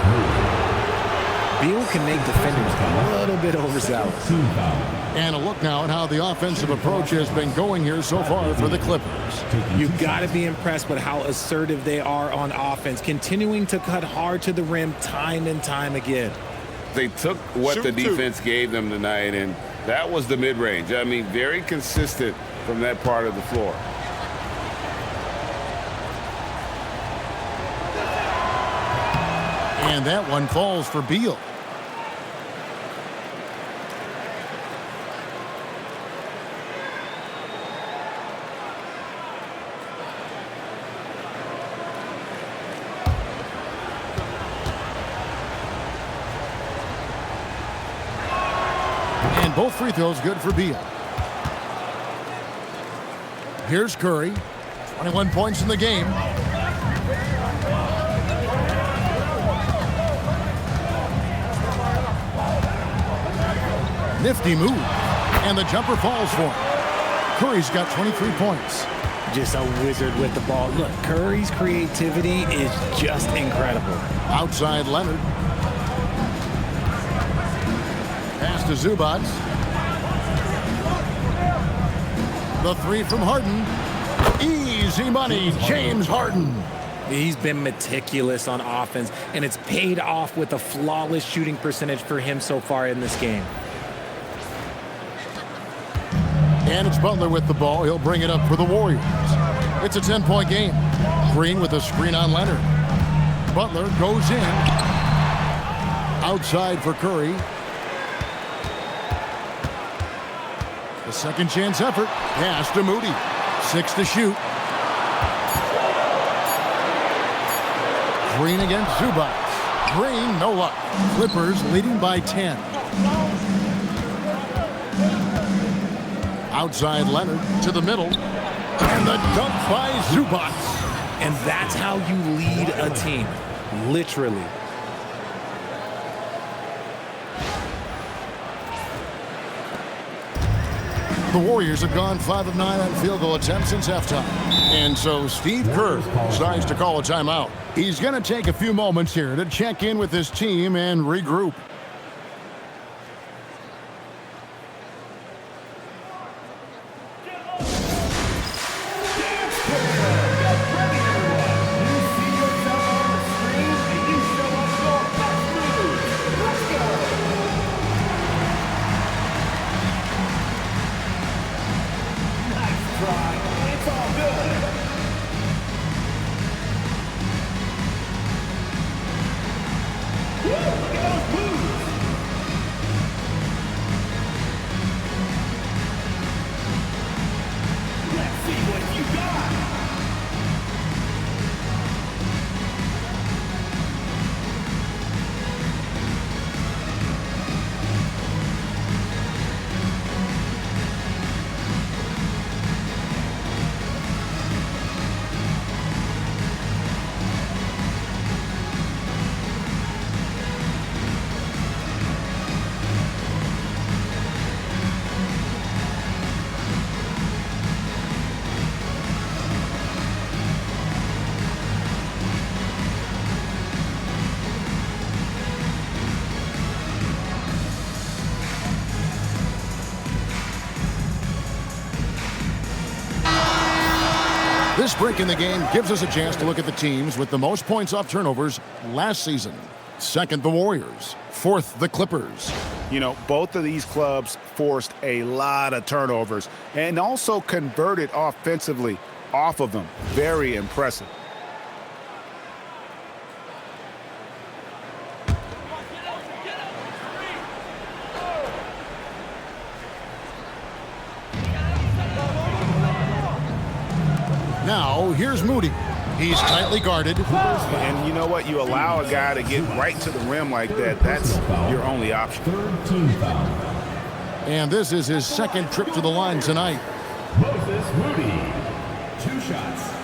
Beal can make defenders a little bit overzealous. And a look now at how the offensive approach has been going here so far for the Clippers. You've got to be impressed with how assertive they are on offense, continuing to cut hard to the rim time and time again. They took what the defense gave them tonight, and that was the mid-range. I mean, very consistent from that part of the floor. And that one falls for Beal. And both free throws good for Beal. Here's Curry. 21 points in the game. Nifty move. And the jumper falls for him. Curry's got 23 points. Just a wizard with the ball. Look, Curry's creativity is just incredible. Outside Leonard. Pass to Zubac. The 3 from Harden. Easy money, James Harden. He's been meticulous on offense, and it's paid off with a flawless shooting percentage for him so far in this game. And it's Butler with the ball. He'll bring it up for the Warriors. It's a 10-point game. Green with a screen on Leonard. Butler goes in. Outside for Curry. The second chance effort. Pass to Moody. 6 to shoot. Green against Zubac. Green, no luck. Clippers leading by 10. Outside Leonard to the middle. And the dunk by Zubac. And that's how you lead a team. Literally. The Warriors have gone 5 of 9 on field goal attempts since halftime. And so Steve Kerr decides to call a timeout. He's going to take a few moments here to check in with his team and regroup. This break in the game gives us a chance to look at the teams with the most points off turnovers last season. Second, the Warriors. Fourth, the Clippers. You know, both of these clubs forced a lot of turnovers and also converted offensively off of them. Very impressive. Now, here's Moody. He's tightly guarded. And you know what? You allow a guy to get right to the rim like that. That's your only option. And this is his second trip to the line tonight. Moses Moody, 2 shots.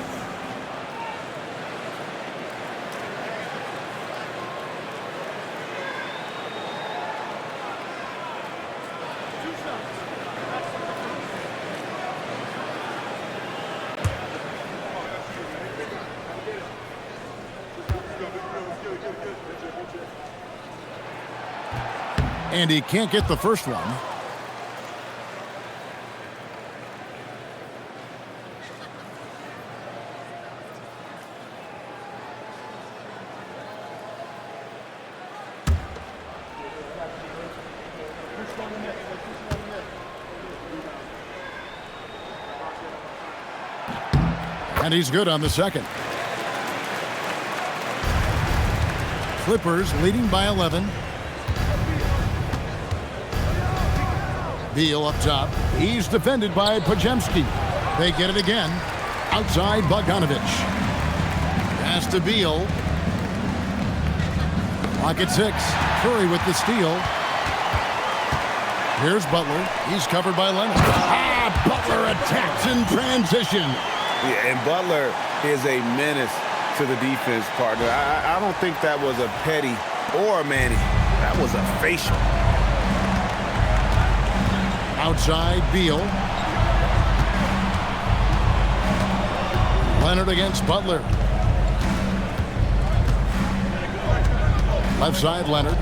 And he can't get the first one. And he's good on the second. Clippers leading by 11. Beal up top. He's defended by Podziemski. They get it again. Outside Bogdanovic. Pass to Beal. Clock at 6. Curry with the steal. Here's Butler. He's covered by Leonard. Butler attacks in transition. Yeah, and Butler is a menace to the defense partner. I don't think that was a Petty or a Manny. That was a facial. Outside Beal. Leonard against Butler. Left side Leonard.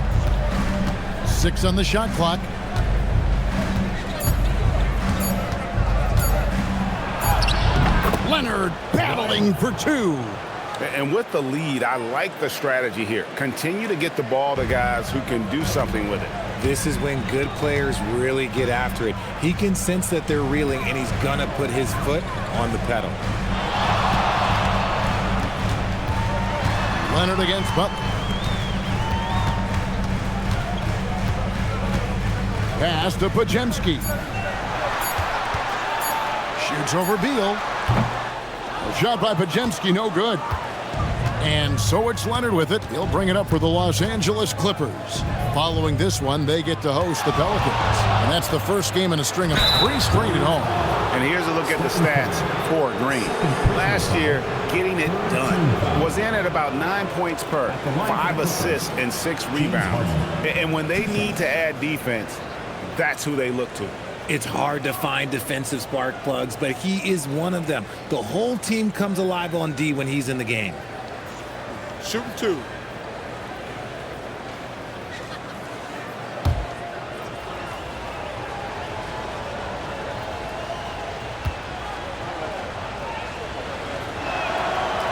6 on the shot clock. Leonard battling for 2. And with the lead, I like the strategy here. Continue to get the ball to guys who can do something with it. This is when good players really get after it. He can sense that they're reeling, and he's gonna put his foot on the pedal. Leonard against Butler. Pass to Podziemski. Shoots over Beal. A shot by Podziemski, no good. And so it's Leonard with it. He'll bring it up for the Los Angeles Clippers. Following this one, they get to host the Pelicans. And that's the first game in a string of 3 straight at home. And here's a look at the stats for Green. Last year, getting it done. Was in at about 9 points per, 5 assists, and 6 rebounds. And when they need to add defense, that's who they look to. It's hard to find defensive spark plugs, but he is one of them. The whole team comes alive on D when he's in the game. Shooting 2.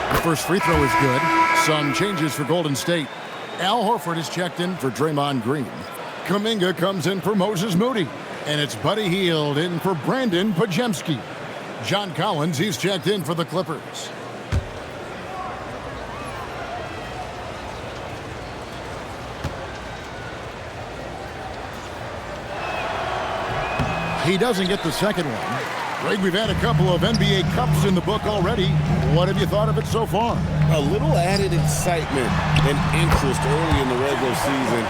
The first free throw is good. Some changes for Golden State. Al Horford is checked in for Draymond Green. Kuminga comes in for Moses Moody. And it's Buddy Hield in for Brandon Podziemski. John Collins, he's checked in for the Clippers. He doesn't get the second one. Greg, we've had a couple of NBA Cups in the book already. What have you thought of it so far? A little added excitement and interest early in the regular season,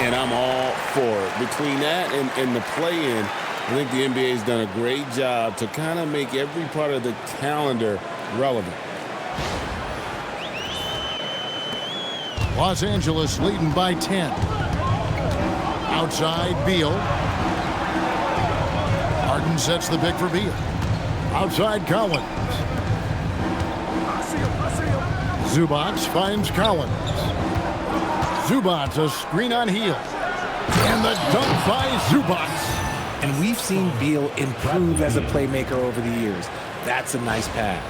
and I'm all for it. Between that and the play-in, I think the NBA's done a great job to kind of make every part of the calendar relevant. Los Angeles leading by 10. Outside Beal. Harden sets the pick for Beal. Outside Collins. Zubac finds Collins. Zubac a screen on Hield. And the dunk by Zubac. And we've seen Beal improve as a playmaker over the years. That's a nice pass.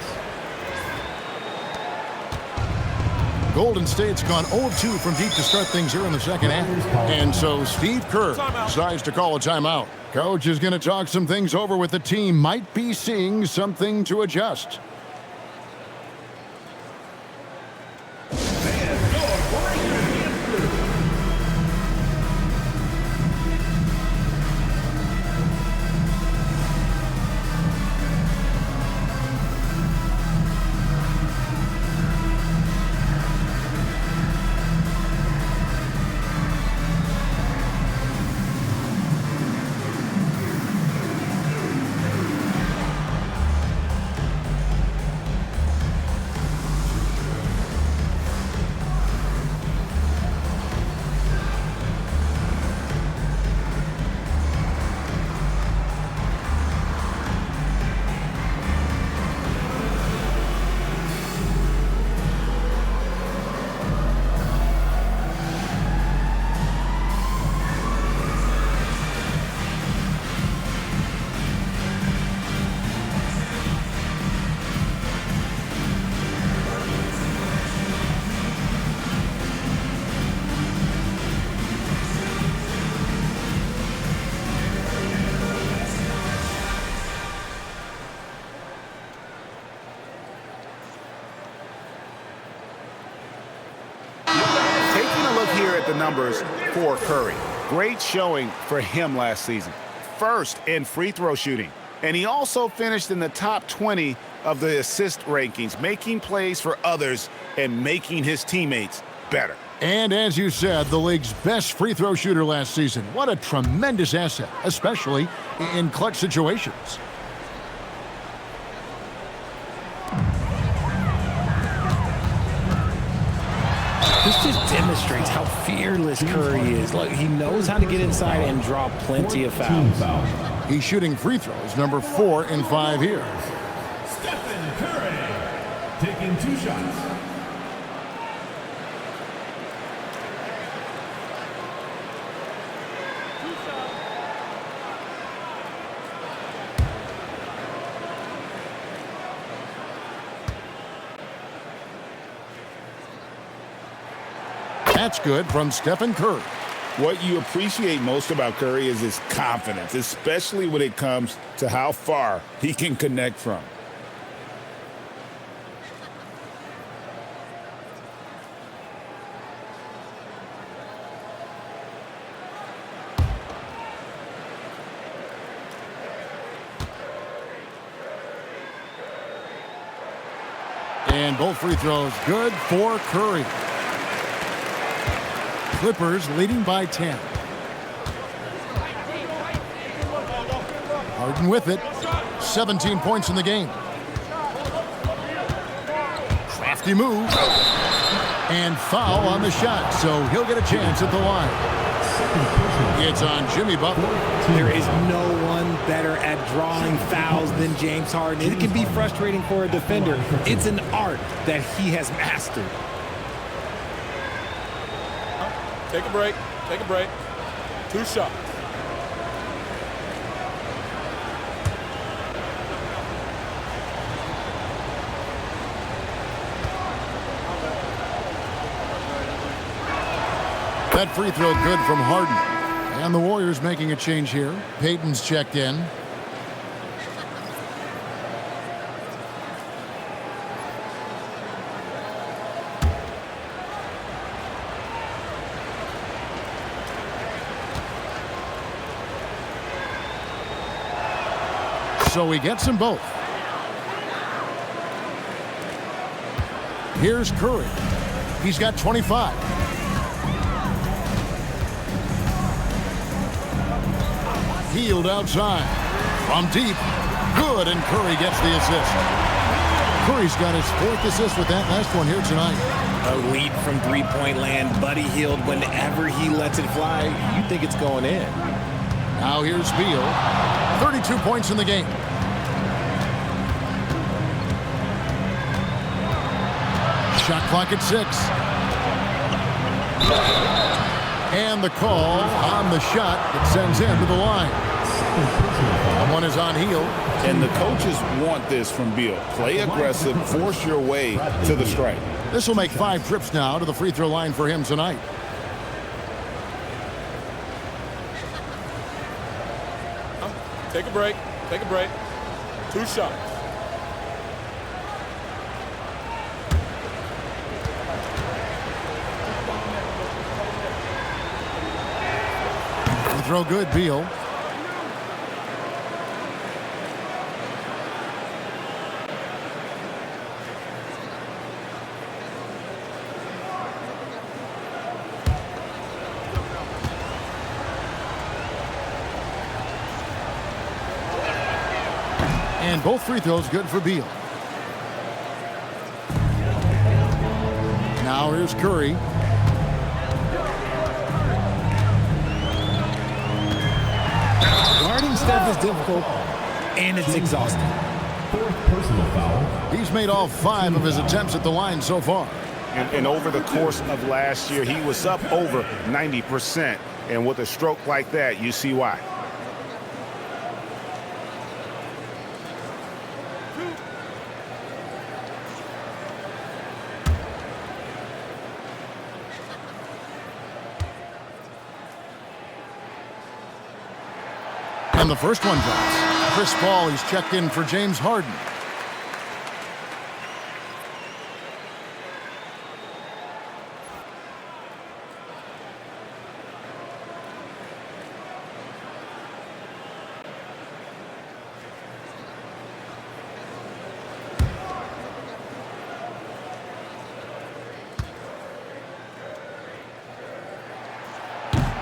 Golden State's gone 0-2 from deep to start things here in the second half. And so Steve Kerr decides to call a timeout. Coach is going to talk some things over with the team. Might be seeing something to adjust. The numbers for Curry. Great showing for him last season. First in free throw shooting. And he also finished in the top 20 of the assist rankings, making plays for others and making his teammates better. And as you said, the league's best free throw shooter last season. What a tremendous asset, especially in clutch situations. This just demonstrates how fearless Curry is. Look, he knows how to get inside and draw plenty of fouls. He's shooting free throws, number 4 in 5 here. Stephen Curry taking 2 shots. That's good from Stephen Curry. What you appreciate most about Curry is his confidence, especially when it comes to how far he can connect from. And both free throws good for Curry. Clippers leading by 10. Harden with it. 17 points in the game. Crafty move. And foul on the shot, so he'll get a chance at the line. It's on Jimmy Butler. There is no one better at drawing fouls than James Harden. It can be frustrating for a defender. It's an art that he has mastered. Take a break. Take a break. 2 shots. That free throw good from Harden. And the Warriors making a change here. Payton's checked in. So he gets them both. Here's Curry. He's got 25. Healed outside. From deep. Good, and Curry gets the assist. Curry's got his 4th assist with that last one here tonight. A lead from three-point land. Buddy Hield, whenever he lets it fly, you think it's going in. Now here's Beal. 32 points in the game. Shot clock at 6. And the call on the shot that sends him to the line. One is on Hield. And the coaches want this from Beal. Play aggressive, force your way to the strike. This will make 5 trips now to the free throw line for him tonight. Take a break. Take a break. 2 shots. The throw good, Beal. And both free throws good for Beal. Now here's Curry. Guarding Steph is difficult, and it's exhausting. 4th personal foul. He's made all 5 of his attempts at the line so far. And over the course of last year, he was up over 90%. And with a stroke like that, you see why. And the first one drops. Chris Paul, he's checked in for James Harden.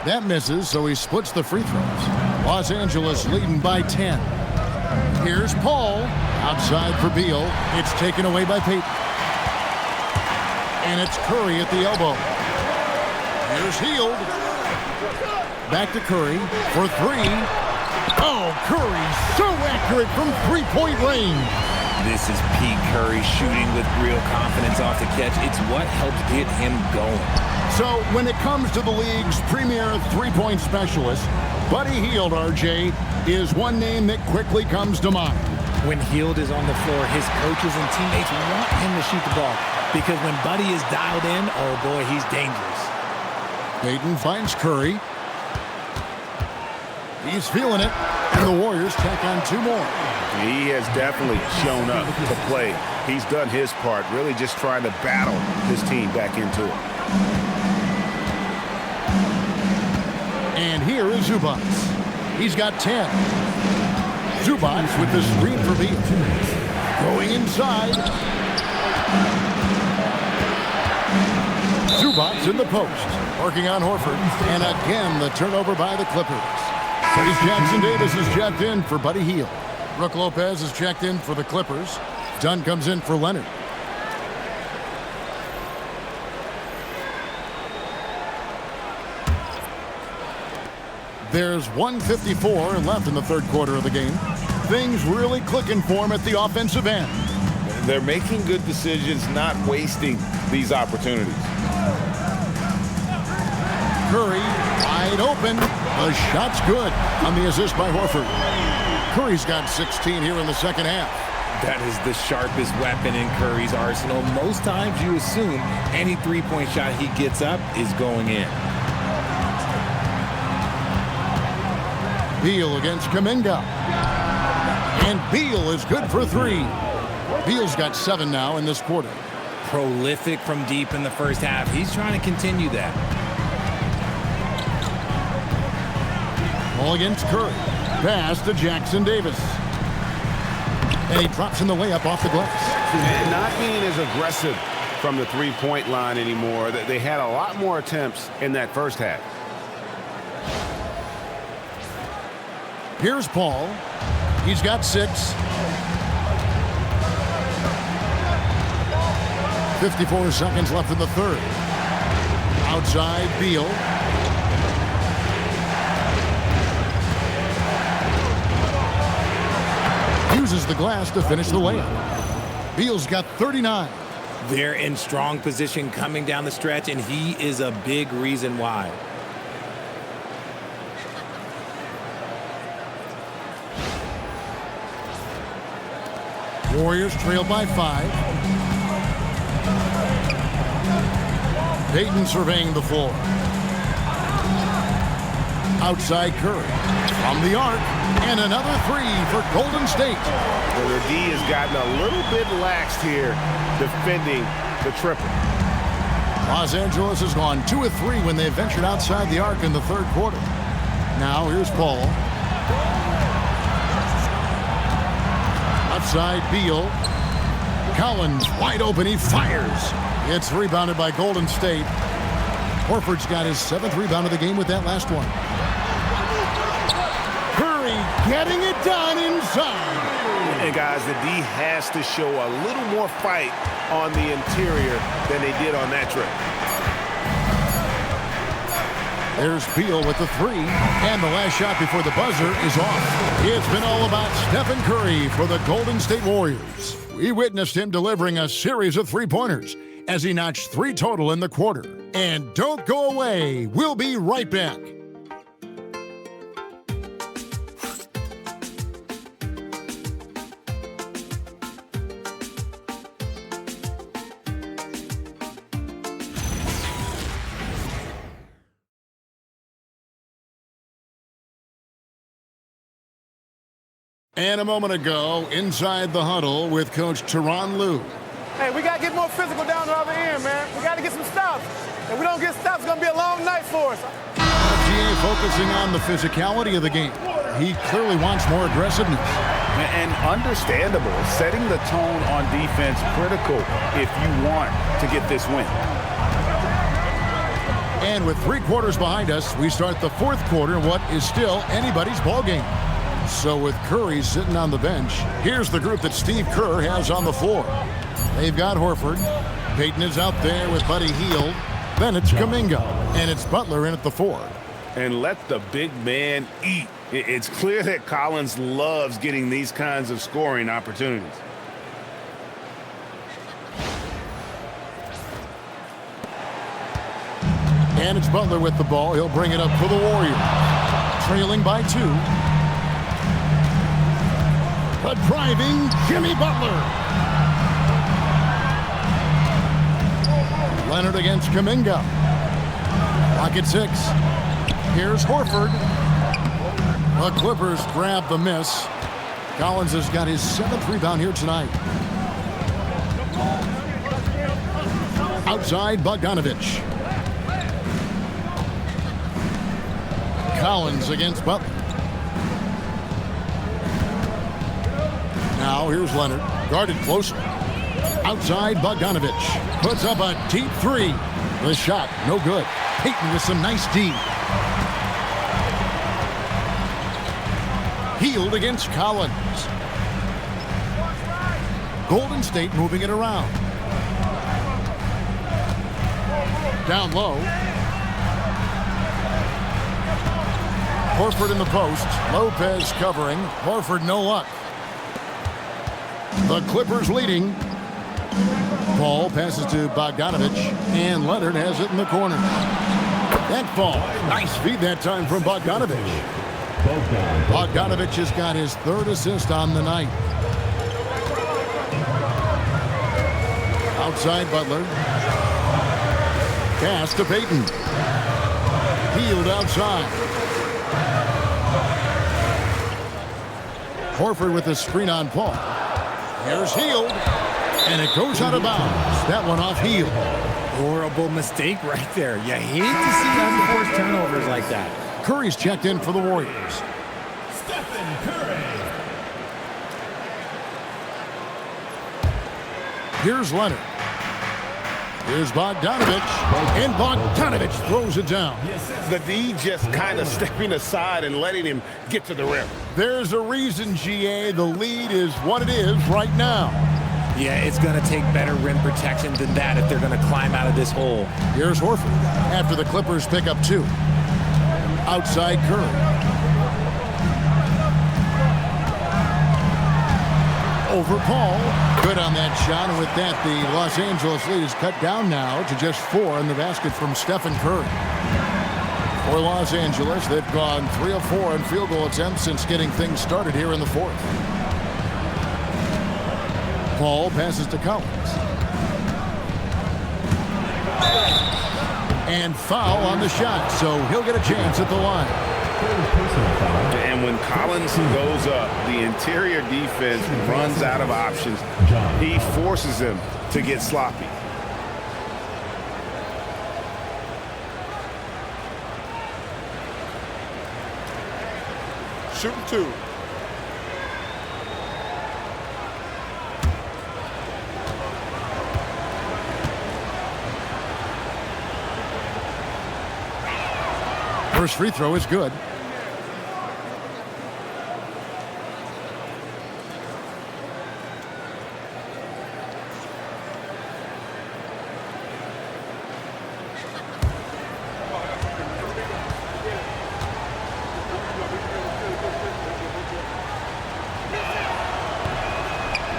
That misses, so he splits the free throws. Los Angeles leading by 10. Here's Paul. Outside for Beal. It's taken away by Payton. And it's Curry at the elbow. Here's Hield. Back to Curry for 3. Oh, Curry so accurate from three-point range. This is Pete Curry shooting with real confidence off the catch. It's what helped get him going. So when it comes to the league's premier three-point specialist, Buddy Hield, RJ, is one name that quickly comes to mind. When Hield is on the floor, his coaches and teammates want him to shoot the ball because when Buddy is dialed in, oh boy, he's dangerous. Payton finds Curry. He's feeling it, and the Warriors tack on 2 more. He has definitely shown up to play. He's done his part, really just trying to battle his team back into it. And here is Zubac. He's got 10. Zubac with the screen for Beal. Going inside. Zubac in the post. Working on Horford. And again, the turnover by the Clippers. Jackson Davis is checked in for Buddy Hield. Brook Lopez is checked in for the Clippers. Dunn comes in for Leonard. There's 1:54 left in the third quarter of the game. Things really clicking for him at the offensive end. They're making good decisions, not wasting these opportunities. Curry wide open. The shot's good on the assist by Horford. Curry's got 16 here in the second half. That is the sharpest weapon in Curry's arsenal. Most times you assume any three-point shot he gets up is going in. Beal against Kuminga. And Beal is good for 3. Beal's got 7 now in this quarter. Prolific from deep in the first half. He's trying to continue that. Ball against Curry. Pass to Jackson Davis. And he drops in the layup off the glass. And not being as aggressive from the three-point line anymore. They had a lot more attempts in that first half. Here's Paul. He's got 6. 54 seconds left in the third. Outside, Beal. Uses the glass to finish the layup. Beal's got 39. They're in strong position coming down the stretch, and he is a big reason why. Warriors trail by 5. Payton surveying the floor. Outside Curry. From the arc. And another 3 for Golden State. Well, the D has gotten a little bit laxed here defending the triple. Los Angeles has gone 2 of 3 when they ventured outside the arc in the third quarter. Now here's Paul. Outside Beal. Collins wide open. He fires. It's rebounded by Golden State. Horford's got his 7th rebound of the game with that last one. Curry getting it done inside. And guys, the D has to show a little more fight on the interior than they did on that trip. There's Beal with the 3, and the last shot before the buzzer is off. It's been all about Stephen Curry for the Golden State Warriors. We witnessed him delivering a series of three-pointers as he notched 3 total in the quarter. And don't go away. We'll be right back. And a moment ago, inside the huddle with Coach Tyronn Lue. Hey, we got to get more physical down the other end, man. We got to get some stops. If we don't get stops, it's going to be a long night for us. GA focusing on the physicality of the game. He clearly wants more aggressiveness. And understandable. Setting the tone on defense critical if you want to get this win. And with 3 quarters behind us, we start the 4th quarter in what is still anybody's ball game. So with Curry sitting on the bench, here's the group that Steve Kerr has on the floor. They've got Horford. Payton is out there with Buddy Hield. Then it's Kuminga. And it's Butler in at the 4. And let the big man eat. It's clear that Collins loves getting these kinds of scoring opportunities. And it's Butler with the ball. He'll bring it up for the Warriors. Trailing by 2. But driving, Jimmy Butler. Leonard against Kuminga. Pocket 6. Here's Horford. The Clippers grab the miss. Collins has got his 7th rebound here tonight. Outside Bogdanovich. Collins against Butler. Now here's Leonard, guarded closely. Outside Bogdanovich puts up a deep 3. The shot, no good. Payton with some nice D. Hield against Collins. Golden State moving it around. Down low. Horford in the post. Lopez covering. Horford no luck. The Clippers leading. Paul passes to Bogdanovich, and Leonard has it in the corner. That ball, nice feed that time from Bogdanovich. Bogdanovich has got his 3rd assist on the night. Outside Butler. Pass to Payton. Hield outside. Horford with the screen on Paul. Here's Hield, and it goes out of bounds. That one off Hield. Horrible mistake right there. You hate to see unforced turnovers like that. Curry's checked in for the Warriors. Stephen Curry. Here's Leonard. Here's Bogdanovich, and Bogdanovich throws it down. The D just kind of stepping aside and letting him get to the rim. There's a reason, GA, the lead is what it is right now. Yeah, it's going to take better rim protection than that if they're going to climb out of this hole. Here's Horford after the Clippers pick up 2. Outside Curry. Over Paul. Good on that shot, and with that, the Los Angeles lead is cut down now to just 4 in the basket from Stephen Curry. For Los Angeles, they've gone 3 of 4 in field goal attempts since getting things started here in the 4th. Paul passes to Collins. And foul on the shot, so he'll get a chance at the line. And when Collins goes up, the interior defense runs out of options. He forces them to get sloppy. Shooting 2. First free throw is good.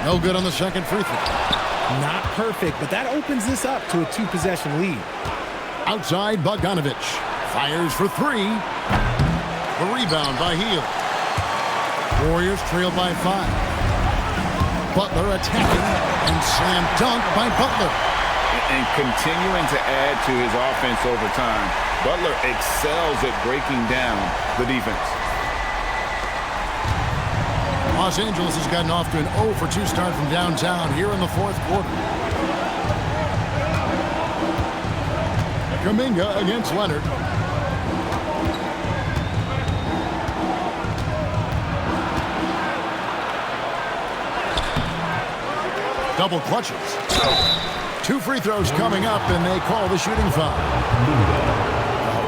No good on the second free throw. Not perfect, but that opens this up to a 2-possession lead. Outside, Bogdanovich fires for 3. The rebound by Hield. Warriors trail by 5. Butler attacking and slam dunk by Butler. And continuing to add to his offense over time. Butler excels at breaking down the defense. Los Angeles has gotten off to an 0 for 2 start from downtown here in the fourth quarter. Kuminga against Leonard. Double clutches. 2 free throws coming up, and they call the shooting foul.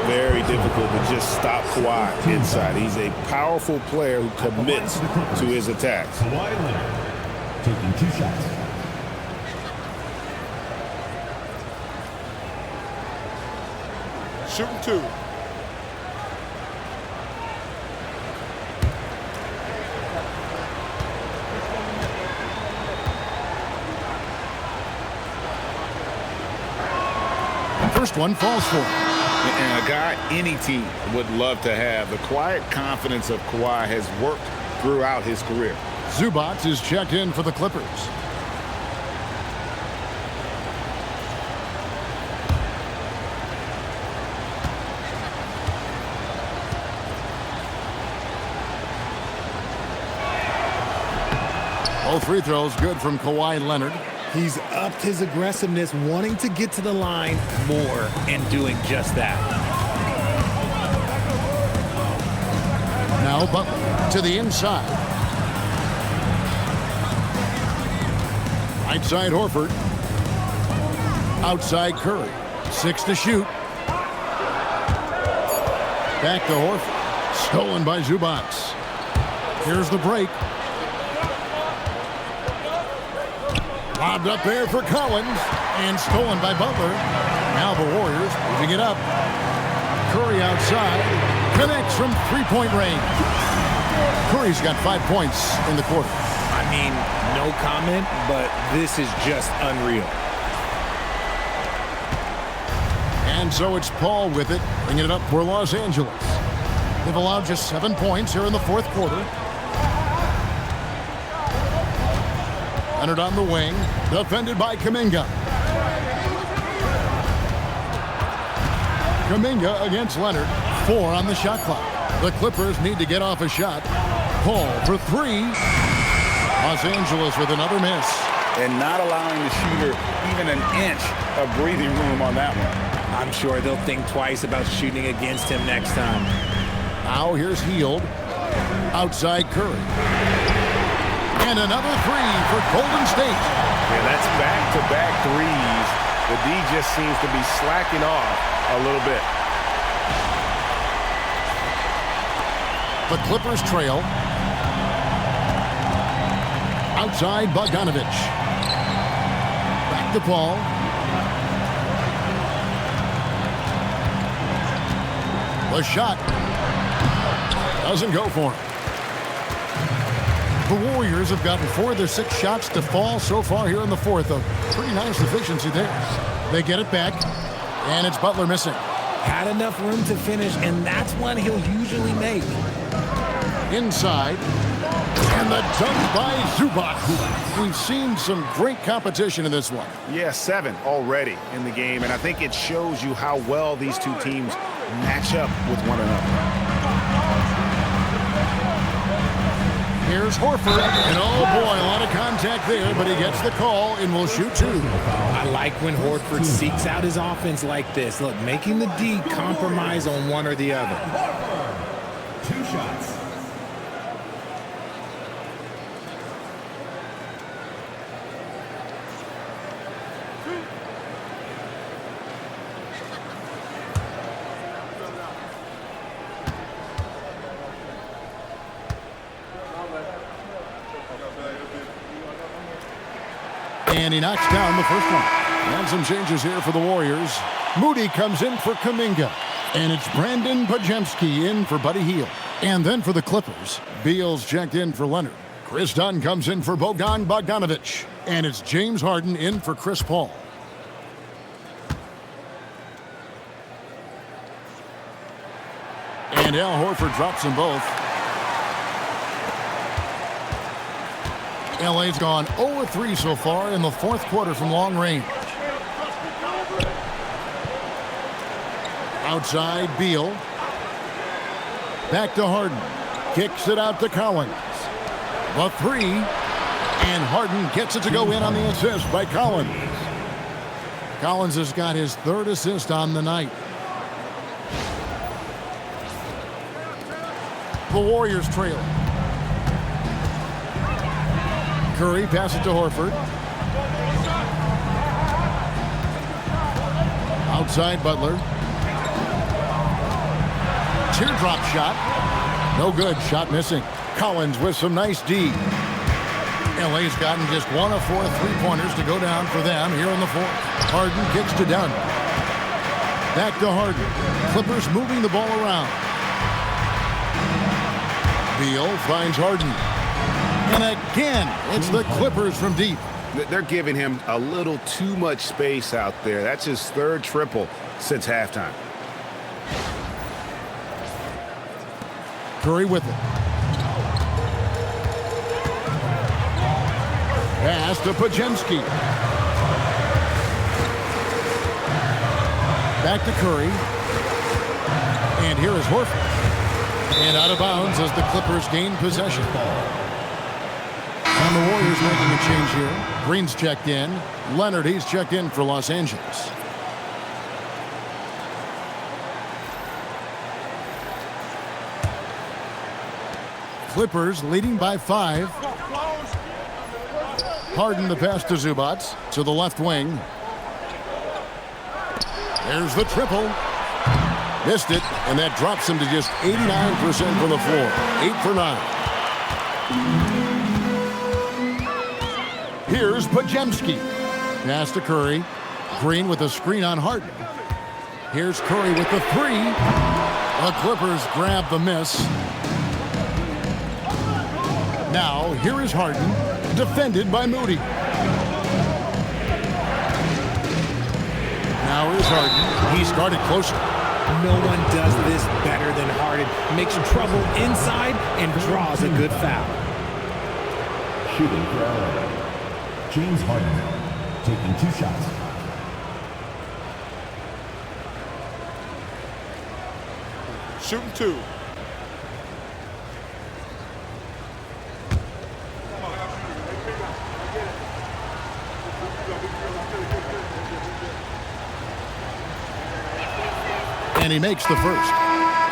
Very difficult to just stop Kawhi inside. He's a powerful player who commits to his attacks. Kawhi Leonard taking 2 shots. Shooting 2. First one falls for him. And a guy any team would love to have. The quiet confidence of Kawhi has worked throughout his career. Zubac is checked in for the Clippers. Both free throws good from Kawhi Leonard. He's upped his aggressiveness, wanting to get to the line more and doing just that. Now Butler to the inside. Right side Horford. Outside Curry. 6 to shoot. Back to Horford. Stolen by Zubac. Here's the break. Lobbed up there for Collins and stolen by Butler. Now the Warriors moving it up. Curry outside. Connects from 3-point range. Curry's got 5 points in the quarter. I mean, no comment, but this is just unreal. And so it's Paul with it, bringing it up for Los Angeles. They've allowed just 7 points here in the fourth quarter. Leonard on the wing, defended by Kuminga. Kuminga against Leonard, 4 on the shot clock. The Clippers need to get off a shot. Paul for 3. Los Angeles with another miss. And not allowing the shooter even an inch of breathing room on that one. I'm sure they'll think twice about shooting against him next time. Now here's Hield. Outside Curry. And another 3 for Golden State. Yeah, that's back-to-back threes. The D just seems to be slacking off a little bit. The Clippers trail. Outside Bogdanovich. Back to Paul. The shot doesn't go for him. The Warriors have gotten 4 of their 6 shots to fall so far here in the fourth. A pretty nice efficiency there. They get it back, and it's Butler missing. Had enough room to finish, and that's one he'll usually make. Inside, And the dunk by Zubac. We've seen some great competition in this one. Yeah, 7 already in the game, and I think it shows you how well these two teams match up with one another. Here's Horford, and oh boy, a lot of contact there, but he gets the call and will shoot 2. I like when Horford seeks out his offense like this. Look, making the D compromise on one or the other. 2 shots. And he knocks down the first one. And some changes here for the Warriors. Moody comes in for Kuminga. And it's Brandon Pajemski in for Buddy Hield. And then for the Clippers, Beal's checked in for Leonard. Chris Dunn comes in for Bogan Bogdanovic. And it's James Harden in for Chris Paul. And Al Horford drops them both. LA's gone 0-3 so far in the fourth quarter from long range. Outside, Beal. Back to Harden. Kicks it out to Collins. The 3. And Harden gets it to go in on the assist by Collins. Collins has got his 3rd assist on the night. The Warriors trail. Curry passes it to Horford. Outside Butler. Teardrop shot. No good. Shot missing. Collins with some nice D. LA's gotten just 1 of 4 3-pointers to go down for them here in the 4th. Harden kicks to Dunn. Back to Harden. Clippers moving the ball around. Beal finds Harden. And again, it's the Clippers from deep. They're giving him a little too much space out there. That's his 3rd triple since halftime. Curry with it. Pass to Pajemski. Back to Curry. And here is Horford. And out of bounds as the Clippers gain possession. And the Warriors making a change here. Green's checked in. Leonard, he's checked in for Los Angeles. Clippers leading by 5. Harden the pass to Zubac to the left wing. There's the triple. Missed it, and that drops him to just 89% from the floor. 8 for 9. Here's Pajemski. Pass to Curry. Green with a screen on Harden. Here's Curry with the 3. The Clippers grab the miss. Now, here is Harden, defended by Moody. Now here's Harden. He started closer. No one does this better than Harden. Makes trouble inside and draws a good foul. Shooting for LA. James Harden taking 2 shots. Shooting 2. And he makes the first.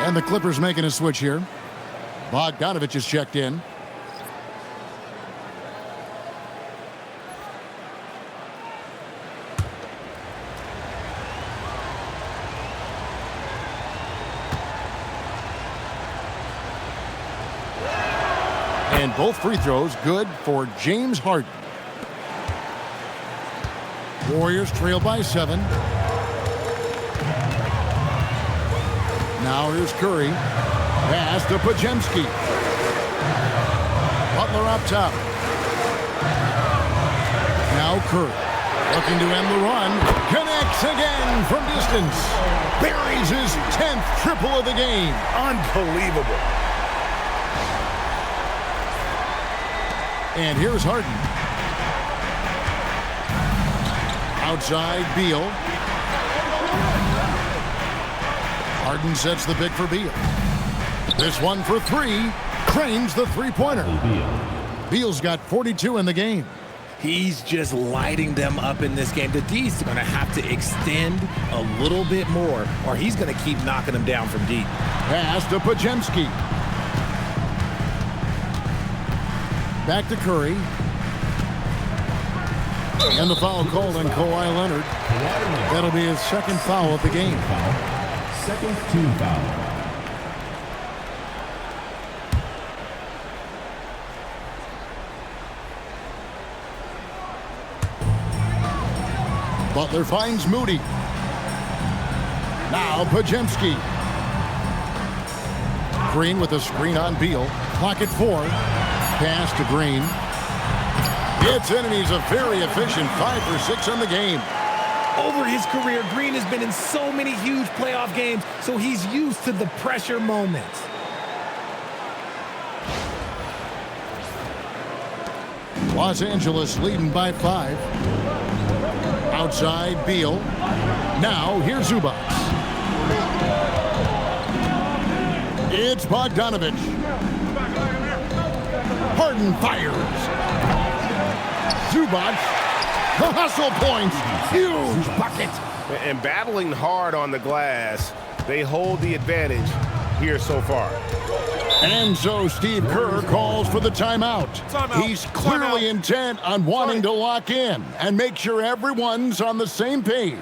And the Clippers making a switch here. Bogdanovic is checked in. And both free throws good for James Harden. Warriors trail by 7. Now here's Curry. Pass to Pajemski. Butler up top. Now Curry. Looking to end the run. Connects again from distance. Buries his 10th triple of the game. Unbelievable. And here's Harden. Outside, Beal. Harden sets the pick for Beal. This one for three. Cranes the three-pointer. Beal's got 42 in the game. He's just lighting them up in this game. The D's going to have to extend a little bit more, or he's going to keep knocking them down from deep. Pass to Pajemski. Back to Curry. And the foul called on Kawhi Leonard. That'll be his second foul of the game. Second team foul. Butler finds Moody. Now Pajemski. Green with a screen on Beal. Clock at 4. Pass to Green. It's in, and he's a very efficient 5 for 6 on the game. Over his career, Green has been in so many huge playoff games, so he's used to the pressure moments. Los Angeles leading by 5. Outside, Beal. Now, here's Zubac. It's Bogdanovich. Harden fires. Zubac. The hustle points. Huge bucket. And battling hard on the glass, they hold the advantage here so far. And so Steve Kerr calls for the timeout. He's clearly intent on wanting to lock in and make sure everyone's on the same page.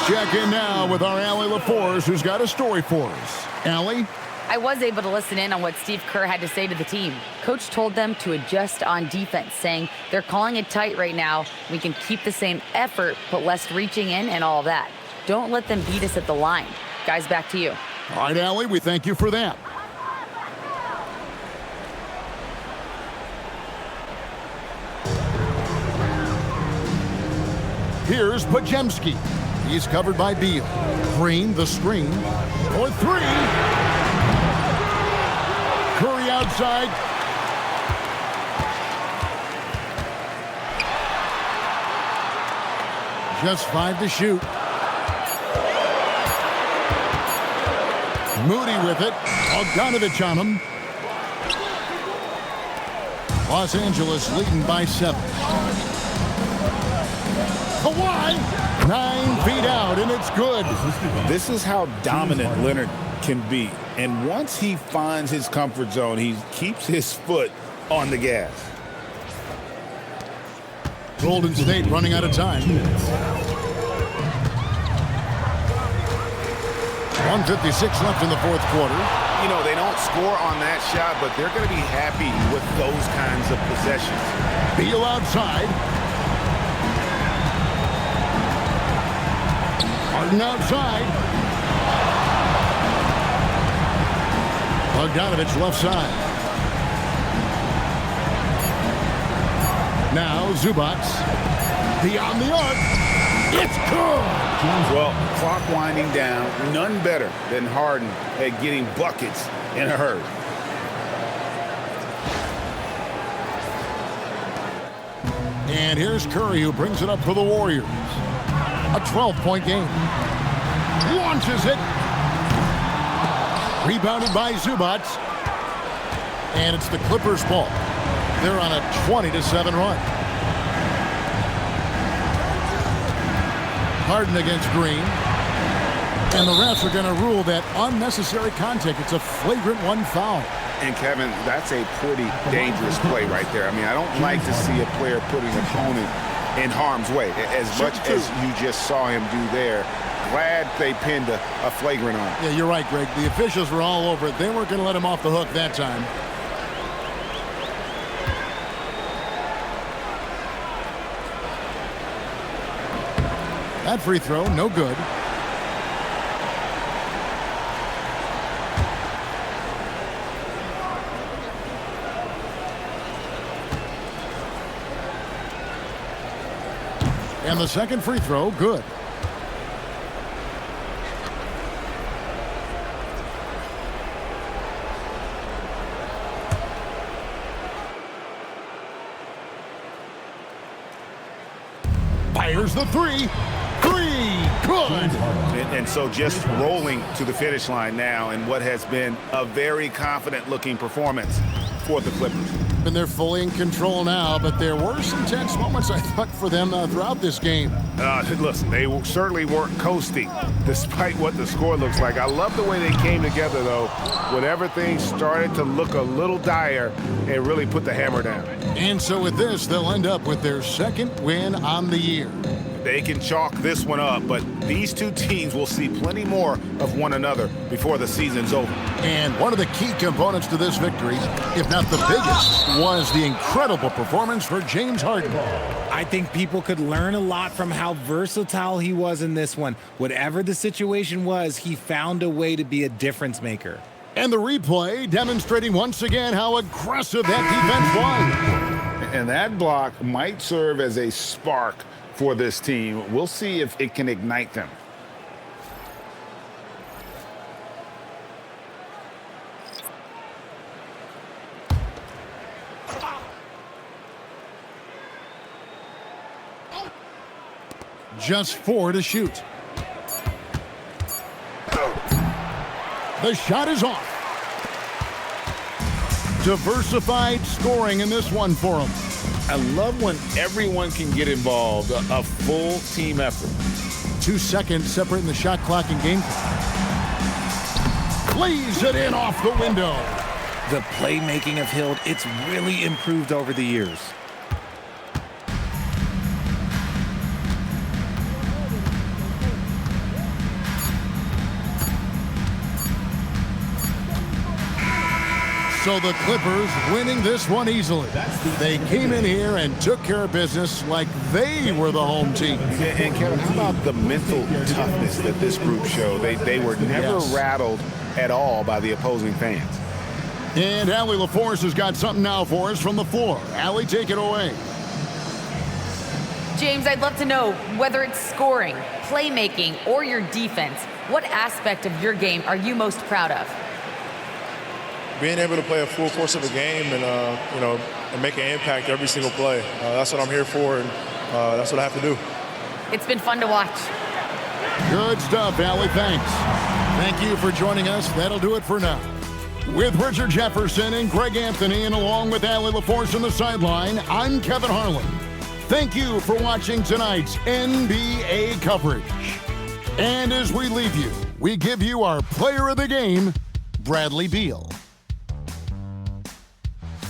Check in now with our Allie LaForce, who's got a story for us. Allie? I was able to listen in on what Steve Kerr had to say to the team. Coach told them to adjust on defense, saying they're calling it tight right now. We can keep the same effort, but less reaching in and all that. Don't let them beat us at the line. Guys, back to you. All right, Allie, we thank you for that. Here's Pajemski. He's covered by Beal. Green, the screen. For 3. Curry outside. Just 5 to shoot. Moody with it. Bogdanovich on him. Los Angeles leading by 7. Kawhi. 9 feet out, and it's good. This is how dominant Leonard can be. And once he finds his comfort zone, he keeps his foot on the gas. Golden State running out of time. 1:56 left in the fourth quarter. You know, they don't score on that shot, but they're going to be happy with those kinds of possessions. Beal outside. Harden outside. Bogdanovich left side. Now Zubac. Beyond the arc. It's good. Well, clock winding down, none better than Harden at getting buckets in a hurry. And here's Curry, who brings it up for the Warriors. A 12-point game. Launches it. Rebounded by Zubac. And it's the Clippers' ball. They're on a 20-7 run. Harden against Green. And the refs are going to rule that unnecessary contact. It's a flagrant one foul. And, Kevin, that's a pretty dangerous play right there. I mean, I don't like to see a player put an opponent in harm's way, as much as you just saw him do there. Glad they pinned a flagrant on him. Yeah, you're right, Greg. The officials were all over it. They weren't going to let him off the hook that time. That free throw, no good. And the second free throw, good. Fires the three. Good. And so just rolling to the finish line now in what has been a very confident-looking performance for the Clippers. And they're fully in control now, but there were some tense moments, I thought, for them throughout this game. Listen, they certainly weren't coasting, despite what the score looks like. I love the way they came together, though, whenever things started to look a little dire and really put the hammer down. And so with this, they'll end up with their second win on the year. They can chalk this one up, but these two teams will see plenty more of one another before the season's over. And one of the key components to this victory, if not the biggest, was the incredible performance for James Harden. I think people could learn a lot from how versatile he was in this one. Whatever the situation was, he found a way to be a difference maker. And the replay demonstrating once again how aggressive that defense was. And that block might serve as a spark for this team. We'll see if it can ignite them. Just 4 to shoot. The shot is off. Diversified scoring in this one for him. I love when everyone can get involved, a full team effort. 2 seconds separating the shot clock and game clock. Lays it in off the window. The playmaking of Hield, it's really improved over the years. So the Clippers winning this one easily. They came in here and took care of business like they were the home team. And Kevin, how about the mental toughness that this group showed? They were never rattled at all by the opposing fans. And Allie LaForce has got something now for us from the floor. Allie, take it away. James, I'd love to know whether it's scoring, playmaking, or your defense. What aspect of your game are you most proud of? Being able to play a full course of a game and, and make an impact every single play. That's what I'm here for, and that's what I have to do. It's been fun to watch. Good stuff, Allie. Thanks. Thank you for joining us. That'll do it for now. With Richard Jefferson and Greg Anthony, and along with Allie LaForce on the sideline, I'm Kevin Harlan. Thank you for watching tonight's NBA coverage. And as we leave you, we give you our player of the game, Bradley Beal.